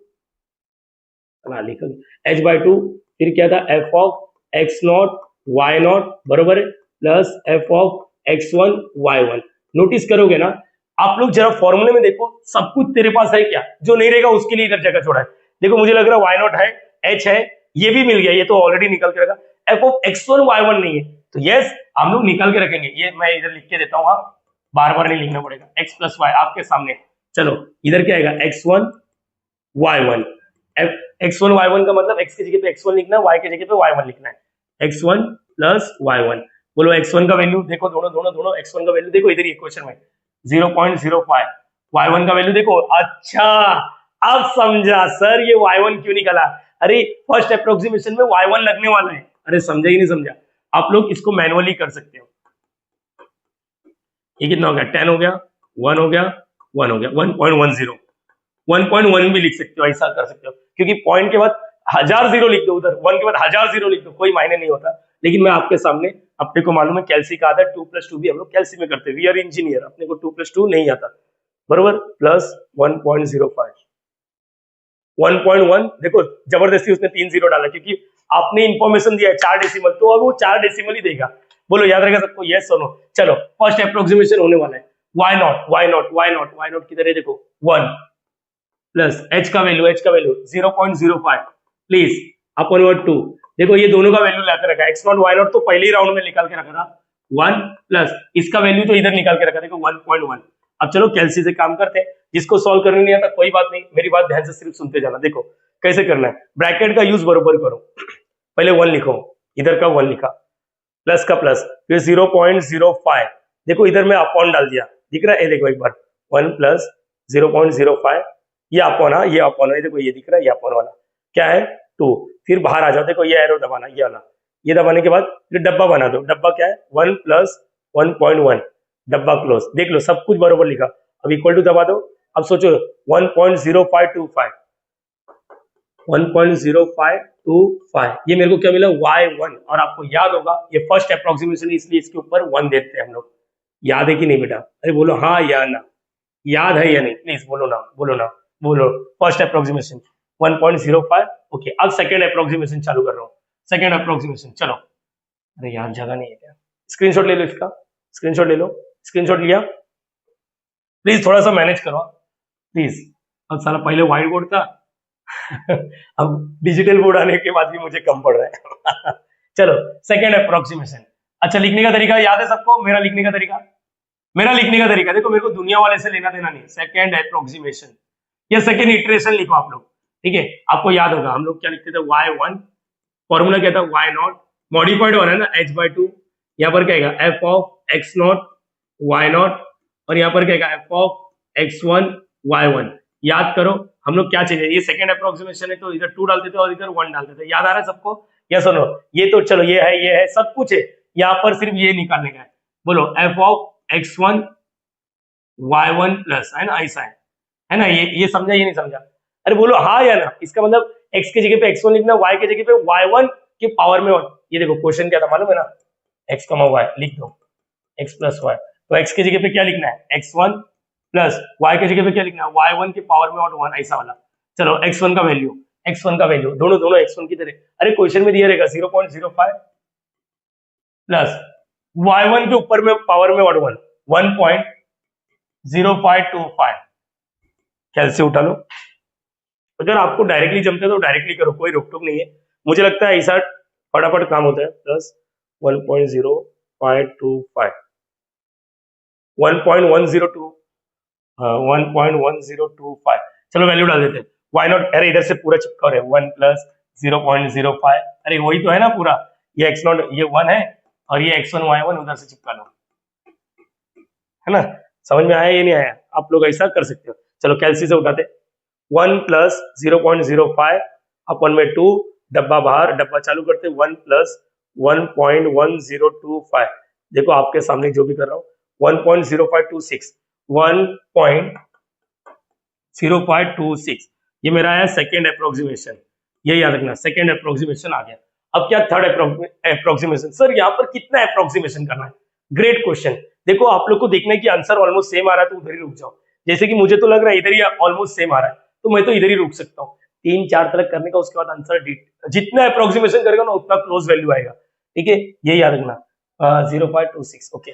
लिखो, h/2, फिर क्या था, f of x not y not बरोबर है, plus f of x1 y1। Notice करोगे ना आप लोग, जरा फॉर्मूले में देखो, सब कुछ तेरे पास है क्या, जो नहीं रहेगा उसके लिए इधर जगह छोड़ा है। देखो मुझे लग रहा है y नॉट है, h है, ये भी मिल गया, ये तो ऑलरेडी निकल के रखा, f ऑफ x1 y1 नहीं है, तो यस हम लोग निकल के रखेंगे। ये मैं इधर लिख के देता हूँ, आप बार बार नहीं लिखना पड़ेगा, x प्लस वाई आपके सामने। चलो इधर क्या आएगा, x1 y1, x1 y1 का मतलब x की जगह पे x1 लिखना है, y की जगह पे y1 लिखना है, x1 प्लस y1। बोलो x1 का वैल्यू देखो, दोनों दोनों दोनों x1 का वैल्यू देखो, इधर ये क्वेश्चन में 0.05, y1 का वैल्यू देखो। अच्छा अब समझा सर ये y1 क्यों निकला, अरे फर्स्ट अप्रोक्सीमेशन में y1 लगने वाला है। अरे समझा ही नहीं समझा, आप लोग इसको मैनुअली कर सकते हो। ये कितना हो गया, 10 हो गया, 1 हो गया, 1 हो गया, 1.10, 1.1 भी लिख सकते हो, ऐसा कर सकते हो, क्योंकि पॉइंट के बाद 1000 जीरो लिख दो, उधर 1 के बाद 1000 जीरो लिख दो, कोई मायने नहीं होता। लेकिन मैं आपके सामने, अपने को मालूम है कैल्सी का आदत 2+2 भी हम लोग कैल्सी में करते हैं, वी आर इंजीनियर, अपने को 2+2 नहीं आता, बरोबर, प्लस 1.05, 1.1। देखो जबरदस्ती उसने 3 जीरो डाला, क्योंकि आपने इंफॉर्मेशन दिया है 4 डेसिमल, तो अब वो 4 डेसिमल ही देगा। बोलो याद रहेगा सबको, यस और नो। चलो फर्स्ट अप्रोक्सीमेशन होने वाला है, y not y not y not y not किधर है, देखो 1 प्लस h का वैल्यू 0.05 प्लीज अपन 2। देखो ये दोनों का वैल्यू लाकर रखा है, x नॉट y नॉट तो पहले ही राउंड में निकाल के रखा था 1, प्लस इसका वैल्यू तो इधर निकाल के रखा, देखो 1.1। अब चलो कैल्सी से काम करते हैं, जिसको सॉल्व करने नहीं आता कोई बात नहीं, मेरी बात ध्यान से सिर्फ सुनते जाना। देखो कैसे करना है, ब्रैकेट का यूज बरोबर करो, पहले 1 लिखो, इधर का 1 लिखा, प्लस का प्लस, फिर 0.05, देखो इधर में अपॉन डाल दिया, दिख रहा है, देखो एक बार 1 प्लस 0.05, ये अपॉन, ये अपॉन है, देखो ये दिख रहा है, ये अपॉन वाला क्या है 2, फिर बाहर आ जाओ, देखो ये एरो दबाना, ये वाला, ये दबाने के बाद फिर डब्बा बना दो, डब्बा क्या है 1 प्लस 1.1, डब्बा क्लोज, देख लो सब कुछ बरोबर लिखा। अब इक्वल टू दबा दो, अब सोचो 1.0525, 1.0525, ये मेरे को क्या मिला y1, और आपको याद होगा ये फर्स्ट अप्रोक्सीमेशन है, इसलिए इसके ऊपर 1 देते हैं हम लोग। याद है कि नहीं बेटा, अरे बोलो हाँ या ना, याद है या नहीं, प्लीज बोलो ना, बोलो ना, बोलो। First approximation 1.05, okay. अब सेकंड अप्रोक्सीमेशन चालू कर रहा हूँ, सेकंड अप्रोक्सीमेशन, चलो। अरे यार जगह नहीं है क्या, स्क्रीनशॉट ले लो इसका, स्क्रीनशॉट ले लो, स्क्रीनशॉट लिया, प्लीज थोड़ा सा मैनेज करो प्लीज। अब साला पहले व्हाइट बोर्ड था अब डिजिटल बोर्ड आने के बाद भी मुझे कम पड़ रहा है चलो सेकंड अप्रोक्सीमेशन। अच्छा लिखने का तरीका याद है सबको, मेरा लिखने का तरीका, देखो मेरे को दुनिया वाले से लेना देना नहीं, सेकंड अप्रोक्सीमेशन या सेकंड इटरेशन लिखो आप लोग, ठीक है। आपको याद होगा हम लोग क्या लिखते थे, y1 फॉर्मूला क्या था, y नॉट मॉडिफाइड होना है ना h/2, यहाँ पर क्या आएगा f of x not y not, और यहाँ पर क्या आएगा f ऑफ x1 y1। याद करो हम लोग क्या चाहिए, ये सेकंड अप्रोक्सीमेशन है तो इधर 2 डालते थे और इधर 1 डालते थे, याद आ रहा है सबको, यस और नो। ये तो चलो ये है सब कुछ है, यहाँ पर सिर्फ ये निकालने का है। बोलो f of x1 y1 plus, है ना, ऐसा है ना, ये समझा, ये नहीं समझा, अरे बोलो हाँ या ना। इसका मतलब x की जगह पे x1 लिखना, y की जगह पे y1 के पावर में 1। ये देखो क्वेश्चन क्या था मालूम है ना, x, y लिख दो, x प्लस y, तो x की जगह पे क्या लिखना है x1 प्लस y की जगह पे क्या लिखना है y1 के पावर में और 1, ऐसा वाला। चलो x1 का वैल्यू दोनों x1 की तरह, अरे क्वेश्चन में दिया रहेगा 0.05 प्लस y1 के ऊपर में पावर में और 1 1.0525, कैसे उठा लो। अगर आपको डायरेक्टली जमता है तो डायरेक्टली करो, कोई रोक टोक नहीं है, मुझे लगता है ऐसा फटाफट काम होता है। प्लस 1.0525, 1.102, 1.1025, चलो वैल्यू डाल देते हैं वाई नॉट, अरे इधर से पूरा चिपका रहे 1 प्लस 0.05, अरे वही तो है ना पूरा, ये एक्स नॉट ये 1 है और ये x1 y1 उधर से चिपका लो, है ना। समझ में आया ये नहीं आया, आप लोग ऐसा कर सकते हो। चलो कैलसी से उठाते, 1 प्लस 0.05 अपन में 2, डब्बा बाहर, डब्बा चालू करते 1 प्लस 1.1025, देखो आपके सामने जो भी कर रहा हूँ 1.0526, 1.0526, ये मेरा है सेकेंड अप्रोक्सीमेशन, ये याद रखना सेकेंड अप्रोक्सीमेशन आ गया। अब क्या थर्ड अप्रोक्सीमेशन, सर यहाँ पर कितना अप्रोक्सीमेशन करना है, ग्रेट क्वेश्चन। देखो आप लोग को देखने की आंसर ऑलमोस्ट सेम आ रहा है तो उधर ही रुक जाओ, जैसे कि मुझे तो लग रहा है इधर ही ऑलमोस्ट सेम आ रहा है तो मैं तो इधर ही रुक सकता हूँ, 3 4 तक करने का, उसके बाद आंसर जितना अप्रोक्सीमेशन करेगा ना उतना क्लोज वैल्यू आएगा, ठीक है, ये याद रखना 0.26, ओके।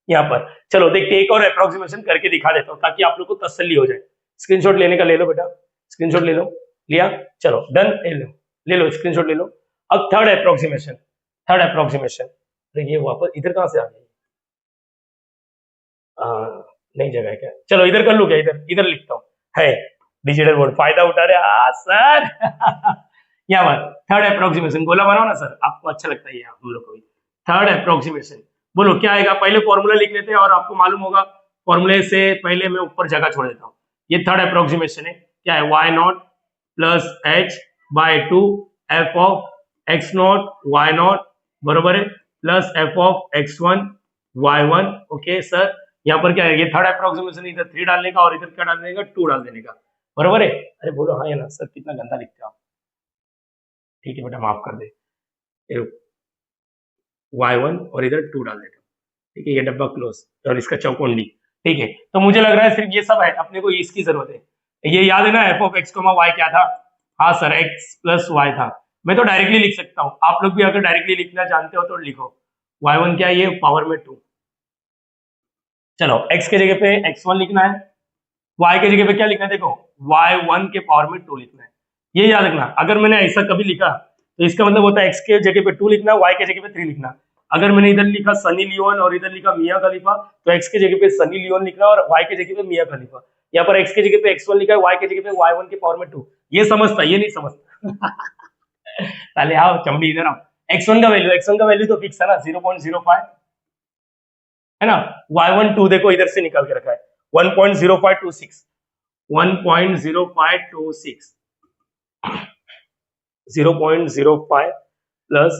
यहाँ पर चलो देखते एक और अप्रोक्सीमेशन करके दिखा देता हूँ ताकि आप लोग को तसल्ली हो जाए। स्क्रीनशॉट लेने का ले लो बेटा, स्क्रीनशॉट ले लो, लिया, चलो डन, ले लो स्क्रीनशॉट ले लो। अब थर्ड अप्रोक्सीमेशन, ये वापस इधर कहां से आ गई, नई जगह है क्या, चलो इधर कर लू क्या, इधर लिखता हूँ, है डिजिटल बोर्ड, फायदा उठा रहे सर यहाँ पर थर्ड अप्रोक्सीमेशन, गोला बनाओ ना सर, आपको अच्छा लगता है ये हम लोग को भी। थर्ड अप्रोक्सीमेशन बोलो क्या आएगा, पहले फॉर्मूला लिख लेते हैं और आपको मालूम होगा फॉर्मूले से पहले मैं ऊपर जगह छोड़ देता हूँ। ये थर्ड अप्रोक्सीमेशन है, क्या है, y not plus h by 2 f of x not y not बरोबर है plus f of x1 y1, okay sir. यहाँ पर क्या है, ये थर्ड अप्रोक्सीमेशन, इधर 3 डालने का और इधर क्या डालने का, 2 डाल देने का, बरोबर है। अरे बोलो हाँ या ना सर, कितना गंदा लिखते हो आप, ठीक है बेटा माफ कर दे, y1 और इधर 2 डाल देता हूँ, ठीक है, ये डब्बा क्लोज और इसका चौकोंडी, ठीक है। तो मुझे लग रहा है सिर्फ ये सब है, अपने को इसकी जरूरत है, ये याद है ना f ऑफ x, y क्या था, हाँ सर x प्लस y था, मैं तो डायरेक्टली लिख सकता हूँ, आप लोग भी अगर डायरेक्टली लिखना जानते हो तो लिखो, y1 क्या है, ये पावर में 2, चलो x के जगह पे x1 लिखना है, y के जगह पे क्या लिखना है, देखो y1 के पावर में 2 लिखना है, ये याद रखना। अगर मैंने ऐसा कभी लिखा तो इसका मतलब होता है x के जगह पे 2 लिखना, y के जगह पे 3 लिखना। अगर मैंने इधर लिखा सनी लियोन और इधर लिखा मियां खलीफा तो x के जगह पे सनी लियोन लिखना और y के जगह पे मियां खलीफा। यहाँ पर x के जगह पे x1 लिखा है, y के जगह पे y1 के पावर में 2, ये समझता, ये नहीं समझता पहले आओ चमड़ी इधर आओ, x1 का वैल्यू तो फिक्स है ना 0.05 है ना, y1 2 देखो इधर से निकाल के रखा है 1.0526, 1.0526, 0.05 प्लस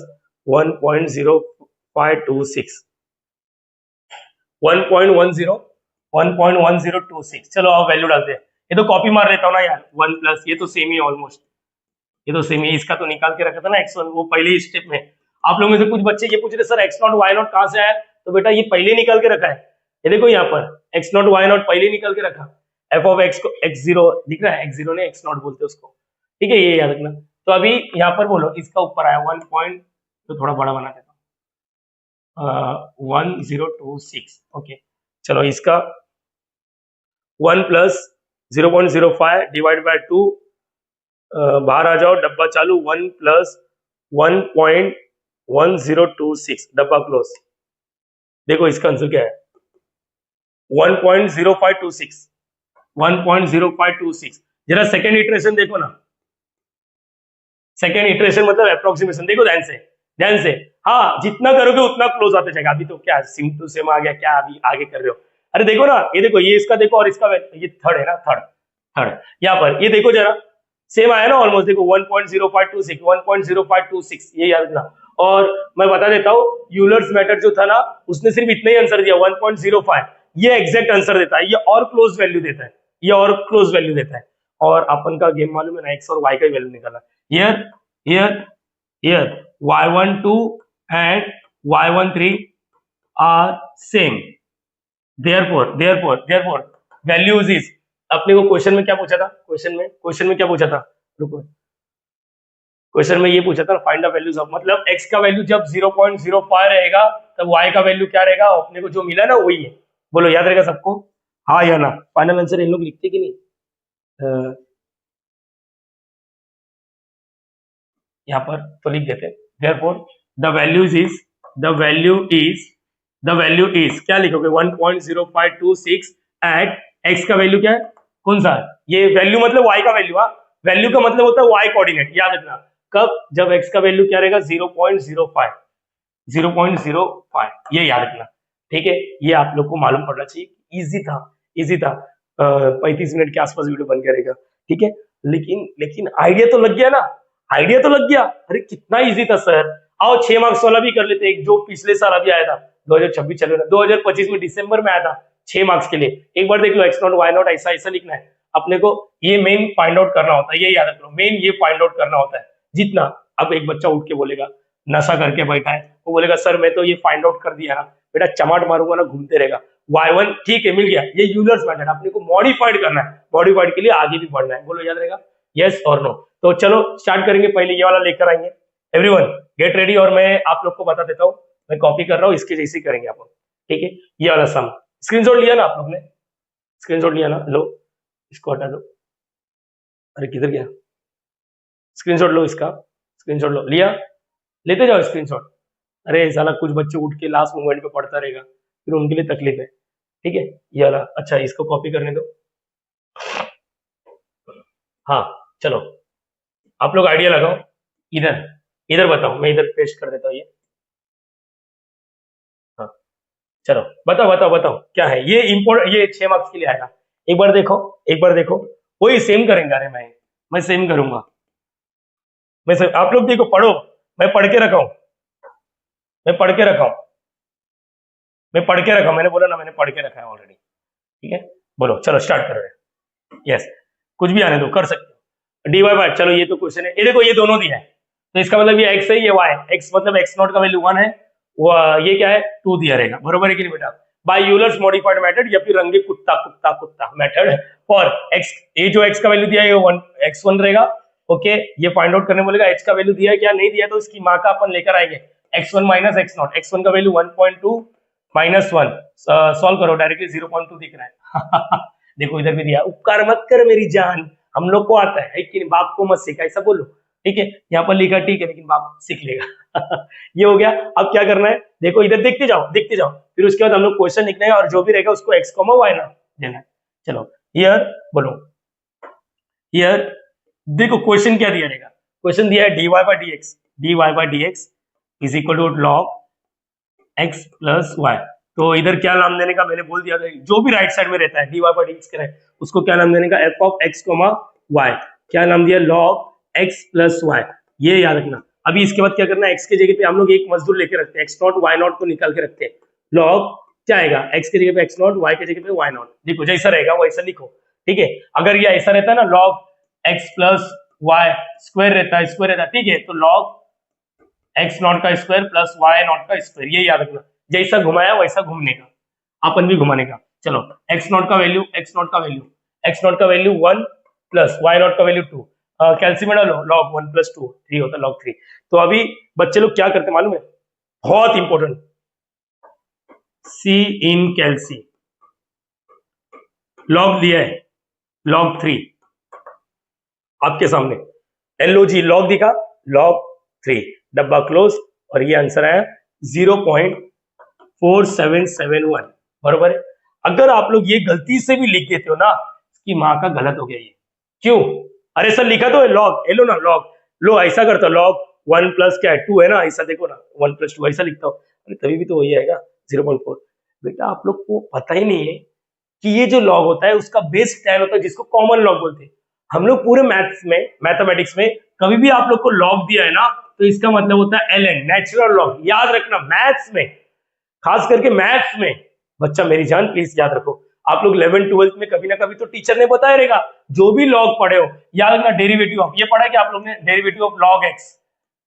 1.0526, 1.1026, चलो आप वैल्यू डालते हैं, ये तो कॉपी मार लेता हूँ ना यार, 1 प्लस ये तो सेम ही ऑलमोस्ट, ये तो सेम ही, इसका तो निकाल के रखा था ना x1 वो पहले ही स्टेप में। आप लोगों में से कुछ बच्चे ये पूछ रहे सर x0 y0 कहां से आया, तो बेटा ये पहले निकाल के रखा है, ये देखो यहाँ पर x0 y0 पहले निकाल के रखा, f ऑफ x को x0 दिख रहा है, x0 ने x0 बोलते हैं उसको, ठीक है, ये याद रखना। तो अभी यहाँ पर बोलो इसका ऊपर आया 1 पॉइंट, तो थोड़ा बड़ा बना देता हूँ 1026, ओके। चलो इसका 1 प्लस 0.05 डिवाइड बाय 2, बाहर आ जाओ, डब्बा चालू, 1 प्लस 1.1026, डब्बा क्लोज, देखो इसका आंसर क्या है 1.0526, 1.0526। जरा सेकेंड इटरेशन देखो ना, सेकेंड इटरेशन मतलब अप्रोक्सीमेशन, देखो ध्यान से, हाँ जितना करोगे उतना क्लोज आते जाएगा। अभी तो क्या सिम टू सेम आ गया, क्या अभी आगे कर रहे हो, अरे देखो ना, ये देखो ये इसका देखो और इसका, ये थर्ड है ना, थर्ड यहाँ पर ये देखो जरा सेम आया ना ऑलमोस्ट, देखो 1.0526, 1.0526, ये याद रखना। और मैं बता देता हूँ यूलर्स मेथड जो था ना उसने सिर्फ इतना ही आंसर दिया 1.05, ये एग्जैक्ट आंसर देता है, ये और क्लोज वैल्यू देता है, ये और क्लोज वैल्यू देता है। और अपन का गेम मालूम है ना, x और y का वैल्यू निकालना, here y12 and y13 are same, therefore values is, अपने को क्वेश्चन में क्या पूछा था, क्वेश्चन में क्या पूछा था, रुको, क्वेश्चन में ये पूछा था फाइंड द वैल्यूज ऑफ, मतलब x का वैल्यू जब 0.05 रहेगा तब y का वैल्यू क्या रहेगा, अपने को जो मिला ना वही है, बोलो याद रहेगा सबको, हाँ या ना। फाइनल आंसर इन लोग लिखते कि नहीं, यहाँ पर तो लिख देते, therefore the value is क्या लिखोगे 1.0526 एट x का वैल्यू क्या है, कौन सा, ये वैल्यू मतलब y का वैल्यू, वैल्यू का मतलब होता है y कोऑर्डिनेट, याद रखना। कब? जब x का वैल्यू क्या रहेगा 0.05, 0.05, ये याद रखना, ठीक है। ये आप लोग को मालूम पड़ना चाहिए। इजी था, इजी था। 35 मिनट के आसपास वीडियो बन करेगा, ठीक है। लेकिन आइडिया तो लग गया ना, आइडिया तो लग गया। अरे कितना इजी था सर। आओ 6 मार्क्स वाला भी कर लेते हैं, जो पिछले साल अभी आया था, 2026 चल रहा है, 2025 में दिसंबर में आया था 6 मार्क्स के लिए। एक बार देख लो, x नॉट y नॉट ऐसा ऐसा लिखना है अपने को, ये मेन फाइंड आउट करना होता है, ये याद रखो, मेन ये फाइंड आउट करना होता है जितना। अब एक बच्चा उठ के बोलेगा, नशा करके बैठा है, वो बोलेगा सर मैं तो ये फाइंड आउट कर दिया ना, बेटा चमाट मारूंगा ना, घूमते रहेगा। y1 ठीक है, मिल गया, ये यूलर्स मेथड अपने को मॉडिफाइड करना है, मॉडिफाइड के लिए आगे भी बढ़ना है। बोलो याद रहेगा, यस और नो। तो चलो स्टार्ट करेंगे, पहले ये वाला लेकर आएंगे। एवरीवन गेट रेडी, और मैं आप लोग को बता देता हूँ, मैं कॉपी कर रहा हूँ, इसके जैसे करेंगे आप, ठीक है। ये वाला सम स्क्रीनशॉट लिया ना आप लोग ने, स्क्रीनशॉट लिया ना, लो इसको हटा दो। अरे किधर गया? स्क्रीनशॉट लो इसका, स्क्रीनशॉट लो, लिया, लेते जाओ स्क्रीनशॉट। अरे साला कुछ बच्चे उठ के लास्ट मोमेंट पे पढ़ता रहेगा, फिर उनके लिए तकलीफ है, ठीक है। ये वाला अच्छा, इसको कॉपी करने दो। हाँ चलो, आप लोग आइडिया लगाओ, इधर इधर बताओ, मैं इधर पेस्ट कर देता हूँ ये। हाँ चलो बताओ बताओ बताओ क्या है ये इम्पोर्ट, ये 6 मार्क्स के लिए आएगा। एक बार देखो, एक बार देखो, वही सेम करेंगे। अरे मैं सेम करूंगा, आप लोग देखो, पढ़ो, मैं पढ़ के रखा हूं, मैं पढ़ के रखा हूं, मैं पढ़ के रखा हूं, मैंने बोला ना, मैंने पढ़ के रखा है ऑलरेडी, ठीक है। बोलो चलो स्टार्ट कर रहे हैं। यस, कुछ भी आने दो, कर सकते हो। डी वाई बाय, चलो ये तो क्वेश्चन है, ये देखो ये दोनों दिया है, तो इसका मतलब ये x है, ये y है। x मतलब x नॉट का वैल्यू 1 है, वो ये क्या है 2 दिया रहेगा, बरोबर है कि नहीं बेटा? बाय यूलर्स मॉडिफाइड मेथड, या फिर रंगे कुत्ता कुत्ता कुत्ता मेथड फॉर x, ये जो x का वैल्यू दिया है ये x1 रहेगा, ओके। ये फाइंड आउट करने बोलेगा h का वैल्यू दिया है क्या, नहीं दिया, तो इसकी माँ का अपन लेकर आएंगे x1 minus x not, x1 का वैल्यू 1.2 माइनस 1, सॉल्व करो, डायरेक्टली 0.2 दिख रहा है। देखो इधर भी दिया, उपकार मत कर मेरी जान, हम लोग को आता है कि बाप को मत सिखा, ऐसा बोलो, ठीक है। यहाँ पर लिखा ठीक है, लेकिन बाप सीख लेगा। ये हो गया। अब क्या करना है, देखो इधर देखते जाओ, देखते जाओ, फिर उसके बाद हम लोग क्वेश्चन लिखना है, और जो भी रहेगा उसको x, y ना देना है। चलो हियर बोलो, हियर देखो क्वेश्चन क्या दिया रहेगा, क्वेश्चन दिया है dy by dx, dy by dx is equal to log x plus y। तो इधर क्या नाम देने का मैंने बोल दिया था, जो भी राइट साइड में रहता है dy बाय dx के रहे, उसको क्या नाम देने का, f ऑफ x, y, क्या नाम दिया, log x प्लस y, ये याद रखना। अभी इसके बाद क्या करना है, x के जगह पे हम लोग एक मजदूर लेके रखते हैं, x नॉट y नॉट को निकाल के रखते हैं, log क्या आएगा, x के जगह पे x नॉट, y के जगह पे y नॉट, देखो जैसा रहेगा वैसा लिखो, ठीक है। अगर ये ऐसा रहता है ना, log x plus y square रहता है, स्क्वायर रहता है, ठीक है, तो log x नॉट का स्क्वायर प्लस y नॉट का स्क्वायर, ये याद रखना, जैसा घुमाया वैसा घूमने का, अपन भी घुमाने का। चलो x नॉट का वैल्यू, x नॉट का वैल्यू, x नॉट का वैल्यू 1 प्लस y नॉट का वैल्यू 2, कैल्सियम में डालो, log 1 प्लस 2 3 होता है, log 3। तो अभी बच्चे लोग क्या करते मालूम है, बहुत इंपॉर्टेंट, C इन कैल्सी, log दिया है, log 3 आपके सामने, LOG log दिखा, log 3, डब्बा क्लोज, और ये आंसर आया 0.4771, बरोबर है। अगर आप लोग ये गलती से भी लिख देते हो ना, इसकी माँ का गलत हो गया ये, क्यों? अरे सर लिखा तो है log, लो ना log, लो ऐसा करता log 1 प्लस क्या है 2 है ना, ऐसा देखो ना 1 प्लस 2 ऐसा लिखता हूँ, अरे तभी भी तो वही आएगा 0.4। बेटा आप लोग को पता ही नहीं है कि ये जो log होता है उसका बेस 10 होता है, जिसको कॉमन log बोलते हैं। हम लोग पूरे मैथ्स में, मैथमेटिक्स में कभी भी आप लोग को log दिया है ना, तो इसका मतलब होता है ln, नेचुरल log, याद रखना। मैथ्स में, खास करके मैथ्स में, बच्चा मेरी जान प्लीज याद रखो, आप लोग 11th 12th में कभी ना कभी तो टीचर ने बताया रहेगा, जो भी log पढ़े हो, याद रखना डेरिवेटिव ऑफ, ये पढ़ा है कि आप लोग ने डेरिवेटिव ऑफ log x,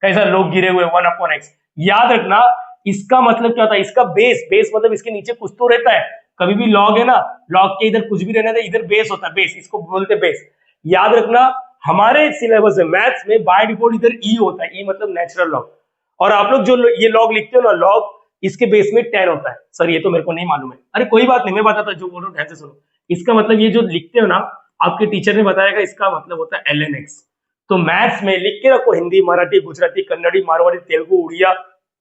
कैसा लोग गिरे हुए 1 अपॉन x, याद रखना। इसका मतलब क्या होता है, इसका बेस, बेस मतलब इसके नीचे कुछ तो रहता है, कभी भी log है ना, log के इधर कुछ भी रहना था, इधर बेस होता है, बेस, इसको बोलते हैं बेस, याद रखना। हमारे सिलेबस में मैथ्स में बाय डिफॉल्ट इधर ई होता है, ई मतलब नेचुरल लॉग, और आप लोग जो ये लॉग लिखते हो ना, लॉग इसके बेस में 10 होता है। सर ये तो मेरे को नहीं मालूम है, अरे कोई बात नहीं, मैं बताता, जो बोल रहा हूँ ध्यान से सुनो। इसका मतलब ये जो लिखते हो ना, आपके टीचर ने बताया, इसका मतलब होता है ln x। तो मैथ्स में लिख के रखो, हिंदी, मराठी, गुजराती, कन्नड़ी, मारवाड़ी, तेलुगु, उड़िया,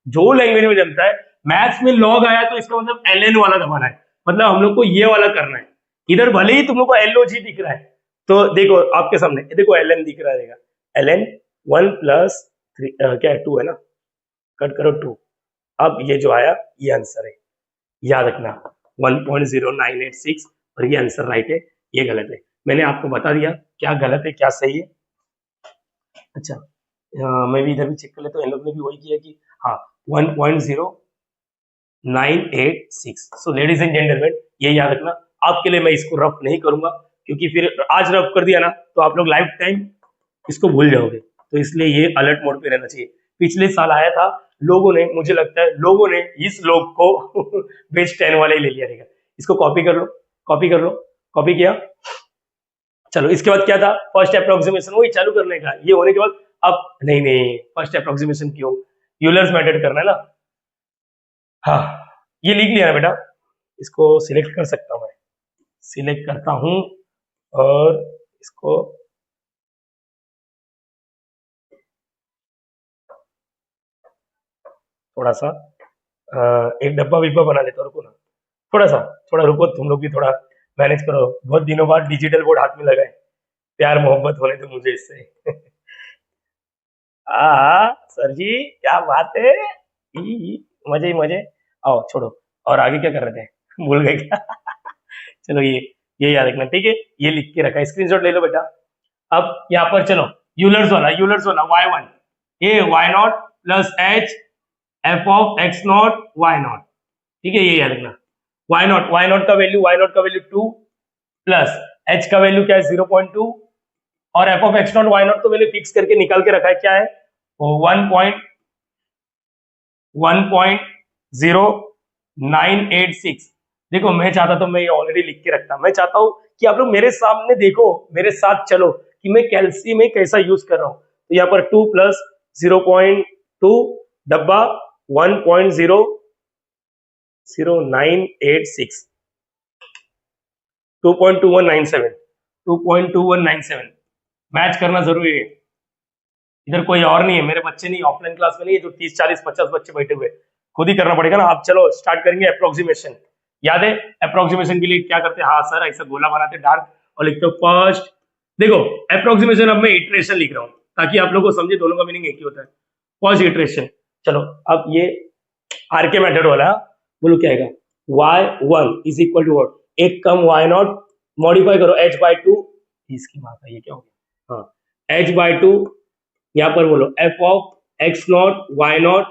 जो लैंग्वेज में जमता है, मैथ्स में लॉग आया तो इसका मतलब ln वाला दबाना है, मतलब हम लोग को ये वाला करना है। इधर भले ही तुम लोग को LOG दिख रहा है, तो देखो आपके सामने देखो ln दिख रहा रहेगा, ln 1 प्लस 3 क्या है 2 है ना, कट करो 2। अब ये जो आया ये आंसर है, याद रखना 1.0986 और ये आंसर राइट है, ये गलत है। मैंने आपको बता दिया क्या गलत है क्या सही है। अच्छा मैं भी इधर भी चेक कर लेता हूँ, इन लोग ने भी वही किया कि हाँ 1.0986। सो लेडीज एंड जेंटलमैन ये याद रखना, आपके लिए मैं इसको रफ नहीं करूंगा क्योंकि फिर आज रफ कर दिया ना तो आप लोग लाइफ टाइम इसको भूल जाओगे, तो इसलिए ये अलर्ट मोड पे रहना चाहिए। पिछले साल आया था, लोगों ने, मुझे लगता है लोगों ने इस लोग को बेस 10 वाला ही ले लिया रहेगा। इसको कॉपी कर लो, कॉपी कर लो, कॉपी किया। चलो इसके बाद क्या था, फर्स्ट अप्रोक्सीमेशन वही चालू करने का, ये होने के बाद अब नहीं फर्स्ट अप्रोक्सीमेशन क्यों, यूलर्स मेथड करना है ना। हाँ ये लिख लिया ना बेटा, इसको सिलेक्ट कर सकता हूँ मैं, सिलेक्ट करता हूँ और इसको थोड़ा सा एक डब्बा विब्बा बना लेता हूँ, रुको ना थोड़ा रुको, तुम लोग भी थोड़ा मैनेज करो, बहुत दिनों बाद डिजिटल बोर्ड हाथ में लगा है, प्यार मोहब्बत होने दो मुझे इससे। सर जी क्या बात है, मजे ही मजे। आओ छोड़ो, और आगे क्या कर रहे थे भूल गए क्या? चलो ये याद रखना, ठीक है, ये लिख के रखा, स्क्रीनशॉट ले लो बेटा। अब यहाँ पर चलो यूलर्स वाला y1 ये y0 plus h f of x0 y0, ठीक है, ये याद रखना। y0 का वैल्यू 2 प्लस h का वैल्यू क्या है 0.2 और f ऑफ x0 y0 तो वैल्यू फिक्स करके निकाल के रखा है, क्या है 1.0986। देखो मैं चाहता तो मैं ये ऑलरेडी लिख के रखता, मैं चाहता हूं कि आप लोग मेरे सामने देखो, मेरे साथ चलो कि मैं कैल्सी में कैसा यूज कर रहा हूं। तो यहाँ पर 2 प्लस 0.2 डब्बा 1.00986 2.2197 मैच करना जरूरी है। इधर कोई और नहीं है, मेरे बच्चे नहीं, ऑफलाइन क्लास में नहीं है जो 30 40 50 बच्चे बैठे हुए, खुद ही करना पड़ेगा ना। आप चलो स्टार्ट करेंगे अप्रोक्सीमेशन। याद है अप्रोक्सीमेशन के लिए क्या करते हैं, हाँ सर ऐसा गोला बनाते डार्क और लिखते हो फर्स्ट। देखो अप्रोक्सीमेशन अब मैं इटरेशन लिख रहा हूँ ताकि आप लोगों को समझे, दोनों का मीनिंग एक ही होता है, फर्स्ट इटरेशन। चलो अब ये आरके मेथड वाला बोलो क्या आएगा, y1 is equal to what, एक कम y0 मॉडिफाई करो h/2, इसकी बात है, ये क्या हो गया, हाँ h/2, यहाँ पर बोलो f ऑफ x0 y0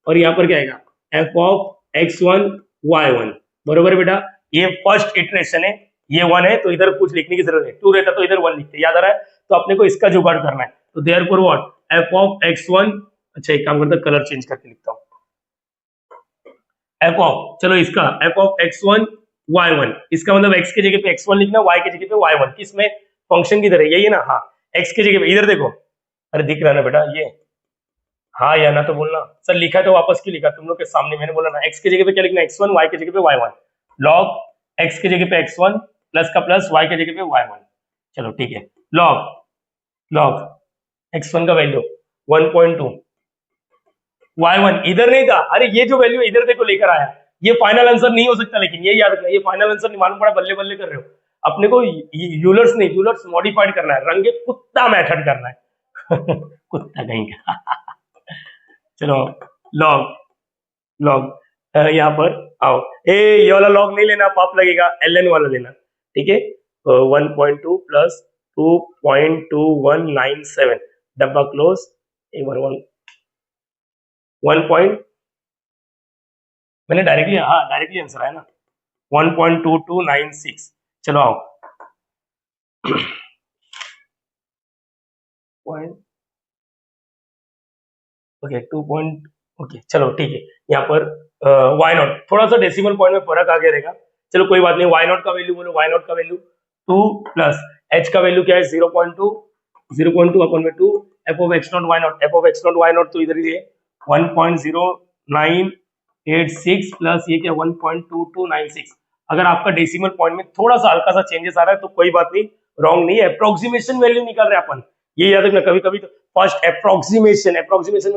और यहाँ पर क्या आएगा f ऑफ x1 y1, बरोबर बेटा। ये फर्स्ट इटरेशन है, ये 1 है तो इधर कुछ लिखने की जरूरत है, 2 रहता तो इधर 1 लिखते, याद आ रहा है। तो अपने को इसका जुगाड़ करना है, तो therefore what f of x1, अच्छा एक काम करता हूं कलर चेंज करके लिखता हूं, f ऑफ, चलो इसका f ऑफ x1 y1, इसका मतलब x के जगह पे x1 लिखना, y के जगह पे y1, किसमें फंक्शन की तरह, यही है ना, हाँ x के जगह पे, इधर देखो, अरे दिख रहा है ना बेटा ये, हाँ या ना तो बोलना, सर लिखा है तो वापस क्यों लिखा तुम लोग के सामने, मैंने बोला ना x के जगह पे क्या लिखना x1, y के जगह पे y1, log x के जगह पे x1 प्लस का प्लस y के जगह पे y1, चलो ठीक है, log x1 का वैल्यू 1.2, y1 इधर नहीं था, अरे ये जो वैल्यू इधर देखो लेकर आया, ये फाइनल आंसर नहीं हो सकता, लेकिन ये याद रखना ये फाइनल आंसर नहीं मालूम पड़ा, बल्ले बल्ले कर रहे हो, अपने को यूलर्स नहीं, यूलर्स मॉडिफाइड करना है, रंगे कुत्ता मेथड करना है। कुत्ता कहीं का। चलो लॉग यहाँ पर आओ, ये वाला लॉग नहीं लेना, पाप लगेगा, ln वाला लेना, ठीक है। 1.2 प्लस 2.2197 डब्बा क्लोज, एक बार 1 पॉइंट, मैंने डायरेक्टली आंसर आया ना 1.2296। चलो आओ ओके 2 पॉइंट, ओके चलो ठीक है, यहाँ पर y0 थोड़ा सा डेसिमल पॉइंट में फर्क आ गया रहेगा, चलो कोई बात नहीं, y0 का वैल्यू बोलो, y0 का वैल्यू 2 प्लस h का वैल्यू क्या है 0.2 अपन में 2 f ऑफ x0 y0 तो इधर ही है 1.0986 प्लस ये क्या 1.2296। अगर आपका डेसिमल पॉइंट में थोड़ा सा हल्का सा चेंजेस आ रहा है तो कोई बात नहीं, रॉन्ग नहीं है, अप्रोक्सीमेशन वैल्यू निकाल रहे हैं अपन, ये याद रखना। कभी कभी तो फर्स्ट अप्रोक्सीमेशन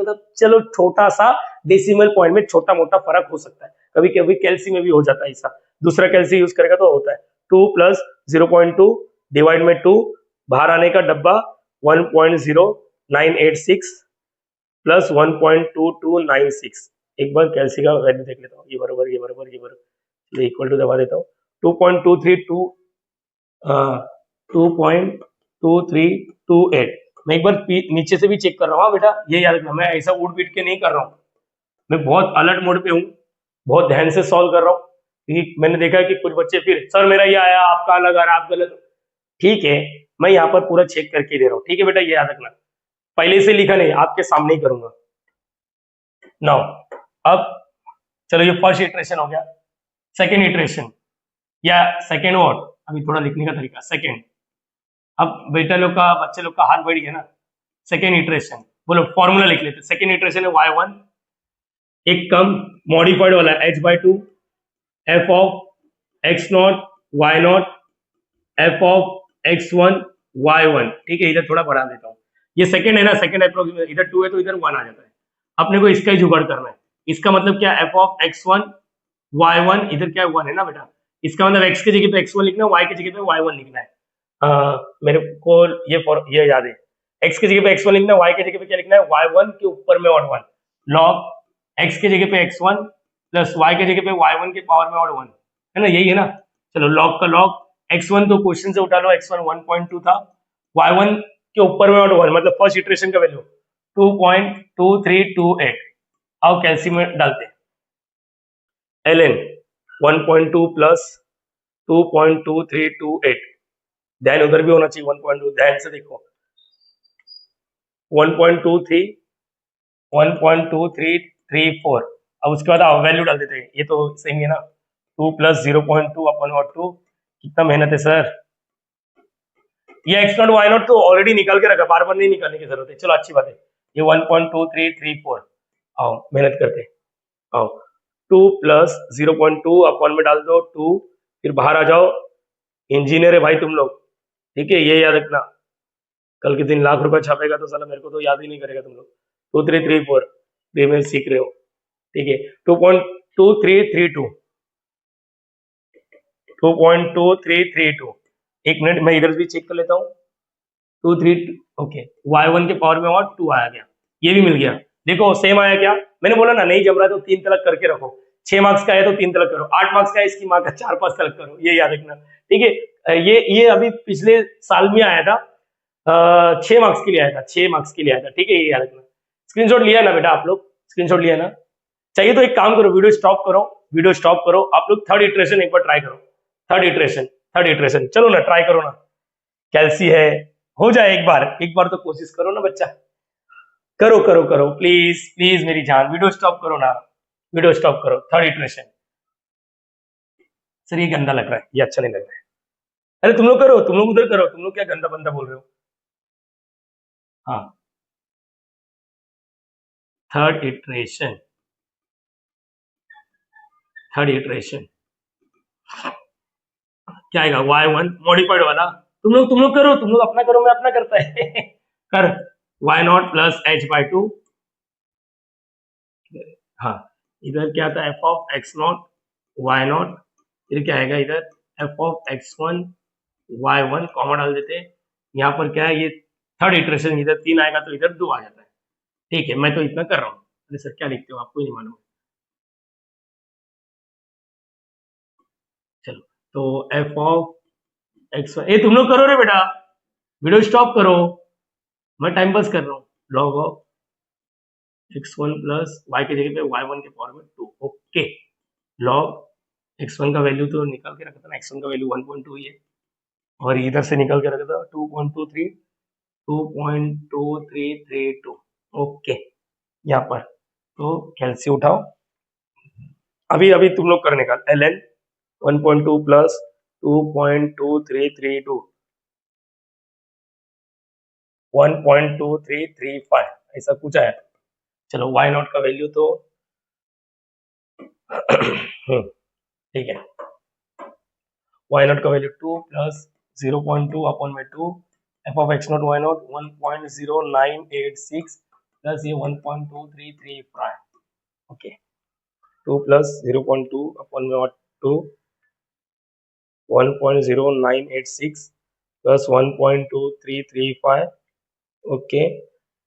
मतलब चलो छोटा सा डेसिमल पॉइंट में छोटा मोटा फर्क हो सकता है, कभी कभी कैल्सी में भी हो जाता है ऐसा, दूसरा कैल्सी यूज करेगा तो होता है 2 प्लस 0.2 डिवाइड में 2 बाहर आने का डब्बा 1.0986 प्लस 1.2296। एक बार कैल्सी का वैल्यू देख लेता हूँ, ये बराबर ये बराबर ये बराबर, इक्वल टू दबा देता हूँ 2.232 2.2328। मैं एक बार नीचे से भी चेक कर रहा हूँ बेटा, ये याद रखना, मैं ऐसा उड़ पीट के नहीं कर रहा हूँ, मैं बहुत अलर्ट मोड पे हूँ, बहुत ध्यान से सॉल्व कर रहा हूँ, क्योंकि मैंने देखा है कि कुछ बच्चे फिर सर मेरा ये आया, आपका अलग आ रहा, आप गलत। ठीक है, मैं यहाँ पर पूरा चेक करके दे रहा हूँ, ठीक है बेटा, ये याद रखना, पहले से लिखा नहीं, आपके सामने ही करूंगा। नाउ अब चलो, ये फर्स्ट इटरेशन हो गया, सेकेंड इटरेशन या सेकेंड वर्ड, अभी थोड़ा लिखने का तरीका, सेकेंड। अब बेटा लोग का, बच्चे लोग का हाथ बढ़ गया ना, सेकेंड इटरेशन बोलो, फॉर्मूला लिख लेते, सेकेंड इटरेशन है y1, एक कम मॉडिफाइड वाला h/2 f of x not y not f of x1 y1, ठीक है, इधर थोड़ा बढ़ा देता हूँ, ये सेकेंड है ना, सेकेंड अप्रोक्सीमेट, इधर 2 है तो इधर 1 आ जाता है, अपने को इसका ही जुगाड़ करना है, इसका मतलब क्या, f ऑफ x1 y1, इधर क्या 1 है ना बेटा, इसका मतलब x की जगह पे x1 लिखना है, y की जगह पे y1 लिखना है। मेरे को ये याद है, x की जगह पे x1 लिखना है, y की जगह पे क्या लिखना है, y1 के ऊपर में और 1, log x की जगह पे x1 प्लस y की जगह पे y1 के पावर में और 1, है ना, यही है ना। चलो log का log x1 तो क्वेश्चन से उठा लो, x1 1.2 था, y1 के ऊपर में और 1, मतलब फर्स्ट इटरेशन का वैल्यू 2.2328। आओ कैल्सियम में डालते हैं, ln 1.2 प्लस 2.2328, ध्यान उधर भी होना चाहिए, 1.2 ध्यान से देखो, 1.23 1.2334। अब उसके बाद वैल्यू डाल देते हैं, ये तो सही है ना, 2 प्लस 0.2 अपन और 2, कितना मेहनत है सर, ये x नॉट y नॉट तो ऑलरेडी निकाल के रखा, बार बार नहीं निकालने की जरूरत है, चलो अच्छी बात है, ये 1.2334। आओ मेहनत करते हैं, आओ 2 प्लस 0.2 अपन में डाल दो 2, फिर बाहर आ जाओ, इंजीनियर है भाई तुम लोग, ठीक है, ये याद रखना, कल के दिन लाख रुपए छापेगा तो साला मेरे को तो याद ही नहीं करेगा तुम लोग। 2334 बी में सीख रहे हो, ठीक है, 2.2332 2.2332। एक मिनट मैं इधर भी चेक कर लेता हूँ, 23, ओके, y1 के पावर में और 2 आया गया, ये भी मिल गया, देखो सेम आया क्या, मैंने बोला ना, नहीं जम रहा तो 3 तलक करके रखो, 6 मार्क्स का है तो 3 तलक करो, 8 मार्क्स का है इसकी मार्क 4-5 तलक करो, ये याद रखना, ठीक है। ये अभी पिछले साल में आया था, 6 मार्क्स के लिए आया था, 6 मार्क्स के लिए आया था, ठीक है, ये याद रखना। स्क्रीनशॉट लिया ना बेटा, आप लोग स्क्रीनशॉट लिया ना, चाहिए तो एक काम करो, वीडियो स्टॉप करो, वीडियो स्टॉप करो, आप लोग थर्ड इटरेशन एक बार ट्राई करो, थर्ड इटरेशन चलो ना, ट्राई करो ना, कैल्सी है, हो जाए एक बार तो कोशिश करो ना बच्चा, करो करो करो, प्लीज प्लीज मेरी जान, वीडियो स्टॉप करो ना, वीडियो स्टॉप करो, थर्ड इटरेशन। सर ये गंदा लग रहा है, ये अच्छा नहीं लग रहा है, अरे तुम लोग करो, तुम लोग उधर करो, तुम लोग क्या गंदा बंदा बोल रहे हो। हाँ, थर्ड इटरेशन, थर्ड इटरेशन क्या आएगा, y1 मॉडिफाइड वाला, तुम लोग करो, तुम लोग अपना करो, मैं अपना करता है कर y नॉट प्लस h/2, हाँ, इधर क्या था, f of x not y not, फिर क्या आएगा इधर f of x1 y1, common डाल देते हैं, यहाँ पर क्या है, ये थर्ड इटरेशन, इधर 3 आएगा तो इधर 2 आ जाता है, ठीक है, मैं तो इतना कर रहा हूँ, अरे सर क्या लिखते हो, आपको ही नहीं मालूम, चलो, तो f ऑफ x, ये तुम लोग करो रे बेटा, वीडियो स्टॉप करो, मैं टाइम पास कर रहा हूँ, log of x1 plus y की जगह पे y1 के पावर में 2, ओके, लॉग x1 का वैल्यू तो निकाल के रखा था ना, x1 का वैल्यू 1.2 ही है, और इधर से निकाल के रखा था 2.2332, ओके, यहाँ पर तो कैल्सी उठाओ, अभी अभी तुम लोग कर निकाल, ln 1.2 प्लस 2.2332 1.2335 ऐसा कुछ आया, चलो y नॉट का वैल्यू तो ठीक है, y नॉट का वैल्यू 2 प्लस 0.2 अपॉन में 2, f of x not y not 1.0986 plus ये 1.2335, ओके, 2 प्लस 0.2 अपॉन में 2 1.0986 प्लस 1.2335, ओके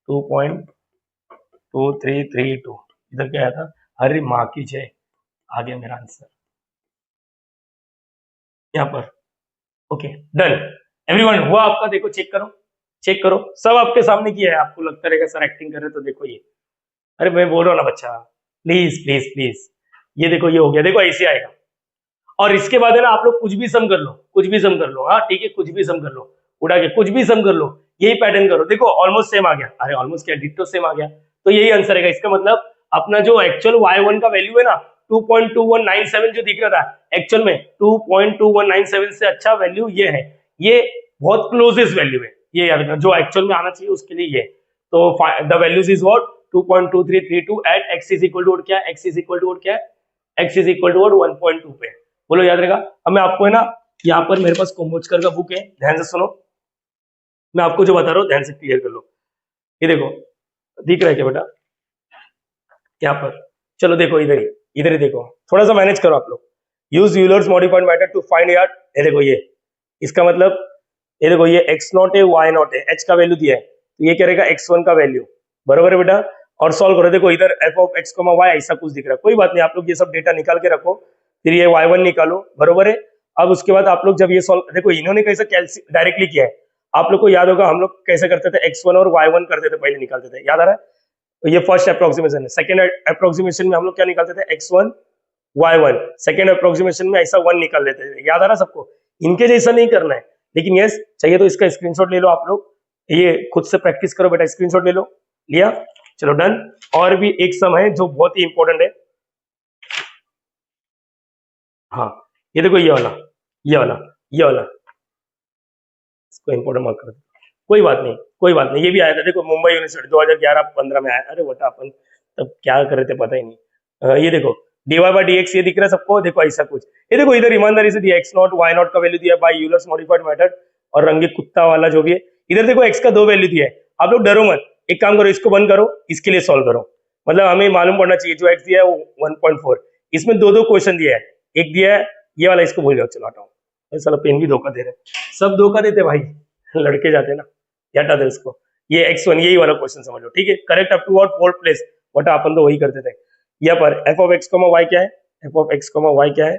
2.2332, इधर क्या आया था, अरे माँ की जय, आ गया मेरा आंसर यहाँ पर। ओके डन, एवरीवन हुआ आपका, देखो चेक करो, चेक करो, सब आपके सामने किया है, आपको लगता रहेगा सर एक्टिंग कर रहे तो देखो ये, अरे मैं बोल रहा हूँ ना बच्चा, प्लीज प्लीज प्लीज, ये देखो ये हो गया, देखो ऐसे आएगा। और इसके बाद है ना आप लोग कुछ भी सम कर लो, कुछ भी सम कर लो, हाँ ठीक है, कुछ भी सम कर लो, उड़ा के कुछ भी सम कर लो, यही पैटर्न करो, देखो ऑलमोस्ट सेम आ गया, अरे ऑलमोस्ट क्या, डिट्टो सेम आ गया, तो यही आंसर है। इसका मतलब अपना जो एक्चुअल y1 का वैल्यू है ना 2.2197 जो दिख रहा था, एक्चुअल में 2.2197 से अच्छा वैल्यू ये है, ये बहुत क्लोजेस्ट वैल्यू है, ये याद रखना, जो एक्चुअल में आना चाहिए उसके लिए ये। तो the values is what 2.2332 at x is equal to क्या, x इज इक्वल टू क्या है, x इज इक्वल टू 1.2 पे, बोलो याद रहेगा। अब मैं आपको है ना, यहाँ पर मेरे पास कोम्बोजकर का बुक है, ध्यान से सुनो, मैं आपको जो बता रहा हूँ ध्यान से क्लियर कर लो। ये देखो दिख रहा है क्या बेटा, यहाँ पर, चलो देखो इधर ही, इधर ही देखो, थोड़ा सा मैनेज करो आप लोग। Use Euler's modified method to find यार, ये देखो ये, इसका मतलब ये देखो ये x नॉट है y नॉट है, h का वैल्यू दिया है, तो ये क्या रहेगा x1 का वैल्यू, बरोबर है बेटा। और सॉल्व करो, देखो इधर f ऑफ x, y ऐसा कुछ दिख रहा है, कोई बात नहीं, आप लोग ये सब डेटा निकाल के रखो, फिर ये y1 निकालो, बरोबर है। अब उसके बाद आप लोग जब ये सॉल्व, देखो इन्होंने कैसे डायरेक्टली किया है, आप लोग को याद होगा हम लोग कैसे करते थे, x1 और y1 करते थे, पहले निकालते थे, याद आ रहा है। तो ये फर्स्ट अप्रोक्सीमेशन है, सेकंड अप्रोक्सीमेशन में हम लोग क्या निकालते थे, x1 y1, सेकंड अप्रोक्सीमेशन में ऐसा 1 निकाल लेते थे, याद आ रहा सबको, इनके जैसा नहीं करना है। लेकिन यस चाहिए तो इसका स्क्रीनशॉट ले लो आप लोग, ये खुद से प्रैक्टिस करो बेटा, स्क्रीनशॉट ले लो, लिया, चलो डन। और भी एक सम है जो बहुत ही इंपॉर्टेंट है, हाँ ये देखो ये वाला, ये वाला, ये वाला, इसको इंपॉर्टेंट मत कर दो, कोई बात नहीं, कोई बात नहीं, ये भी आया था, देखो मुंबई यूनिवर्सिटी 2011-15 में आया, अरे बेटा अपन तब क्या कर रहे थे पता ही नहीं। ये देखो dy बाई dx, ये दिख रहा है सबको, देखो ऐसा कुछ, ये देखो इधर ईमानदारी से दिया x नॉट y नॉट का वैल्यू दिया बाय यूलर्स मॉडिफाइड मेथड, और रंगे कुत्ता वाला जो भी है, इधर देखो x का 2 वैल्यू दिया है, आप लोग डरो मत, एक काम करो, इसको बंद करो, इसके लिए सॉल्व करो, मतलब हमें मालूम पड़ना चाहिए, जो x दिया है वो 1.4, इसमें दो दो क्वेश्चन दिया है, एक दिया है ये वाला, इसको भूल जाओ, चलो हटाओ, साला पेन भी धोखा दे रहे, सब धोखा देते भाई, लड़के जाते ना, ये हटा दे उसको, ये x1 यही वाला क्वेश्चन समझ लो, ठीक है, करेक्ट अप टू और फोर्थ प्लेस, बट अपन तो वही करते थे। यहाँ पर f ऑफ x, y क्या है, f ऑफ x, y क्या है,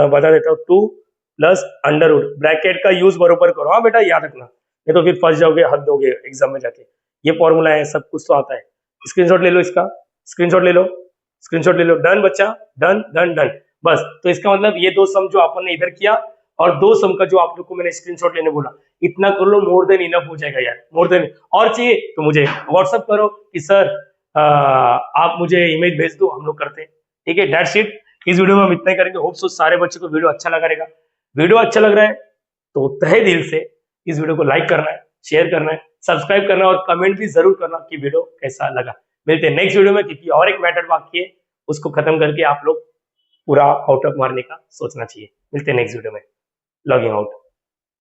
बता देता हूँ, 2 प्लस अंडर रूट, ब्रैकेट का यूज बरोबर करो, हाँ बेटा याद रखना, नहीं तो फिर फंस जाओगे, हद दोगे एग्जाम में जाके, ये फॉर्मूला है, सब कुछ तो आता है, स्क्रीनशॉट ले लो इसका, स्क्रीनशॉट ले लो, स्क्रीनशॉट ले लो, डन बच्चा, डन डन डन, बस। तो इसका मतलब ये दो सम जो अपन ने इधर किया, और दो सम का जो आप लोग को मैंने स्क्रीनशॉट लेने बोला, इतना कर लो, मोर देन इनफ हो जाएगा यार, मोर देन। और चाहिए तो मुझे व्हाट्सअप करो कि सर आप मुझे इमेज भेज दो, हम लोग करते हैं, ठीक है, दैट्स इट। इस वीडियो में हम इतना ही करेंगे, होप सो सारे बच्चों को वीडियो अच्छा लगा रहेगा। वीडियो अच्छा लग रहा है तो तहे दिल से इस वीडियो को लाइक करना है, शेयर करना है, सब्सक्राइब करना है, और कमेंट भी जरूर करना कि वीडियो कैसा लगा। मिलते हैं नेक्स्ट वीडियो में, क्योंकि और एक मैटर बाकी है, उसको खत्म करके आप लोग पूरा आउट ऑफ मारने का सोचना चाहिए। मिलते हैं नेक्स्ट वीडियो में, लॉगिंग आउट।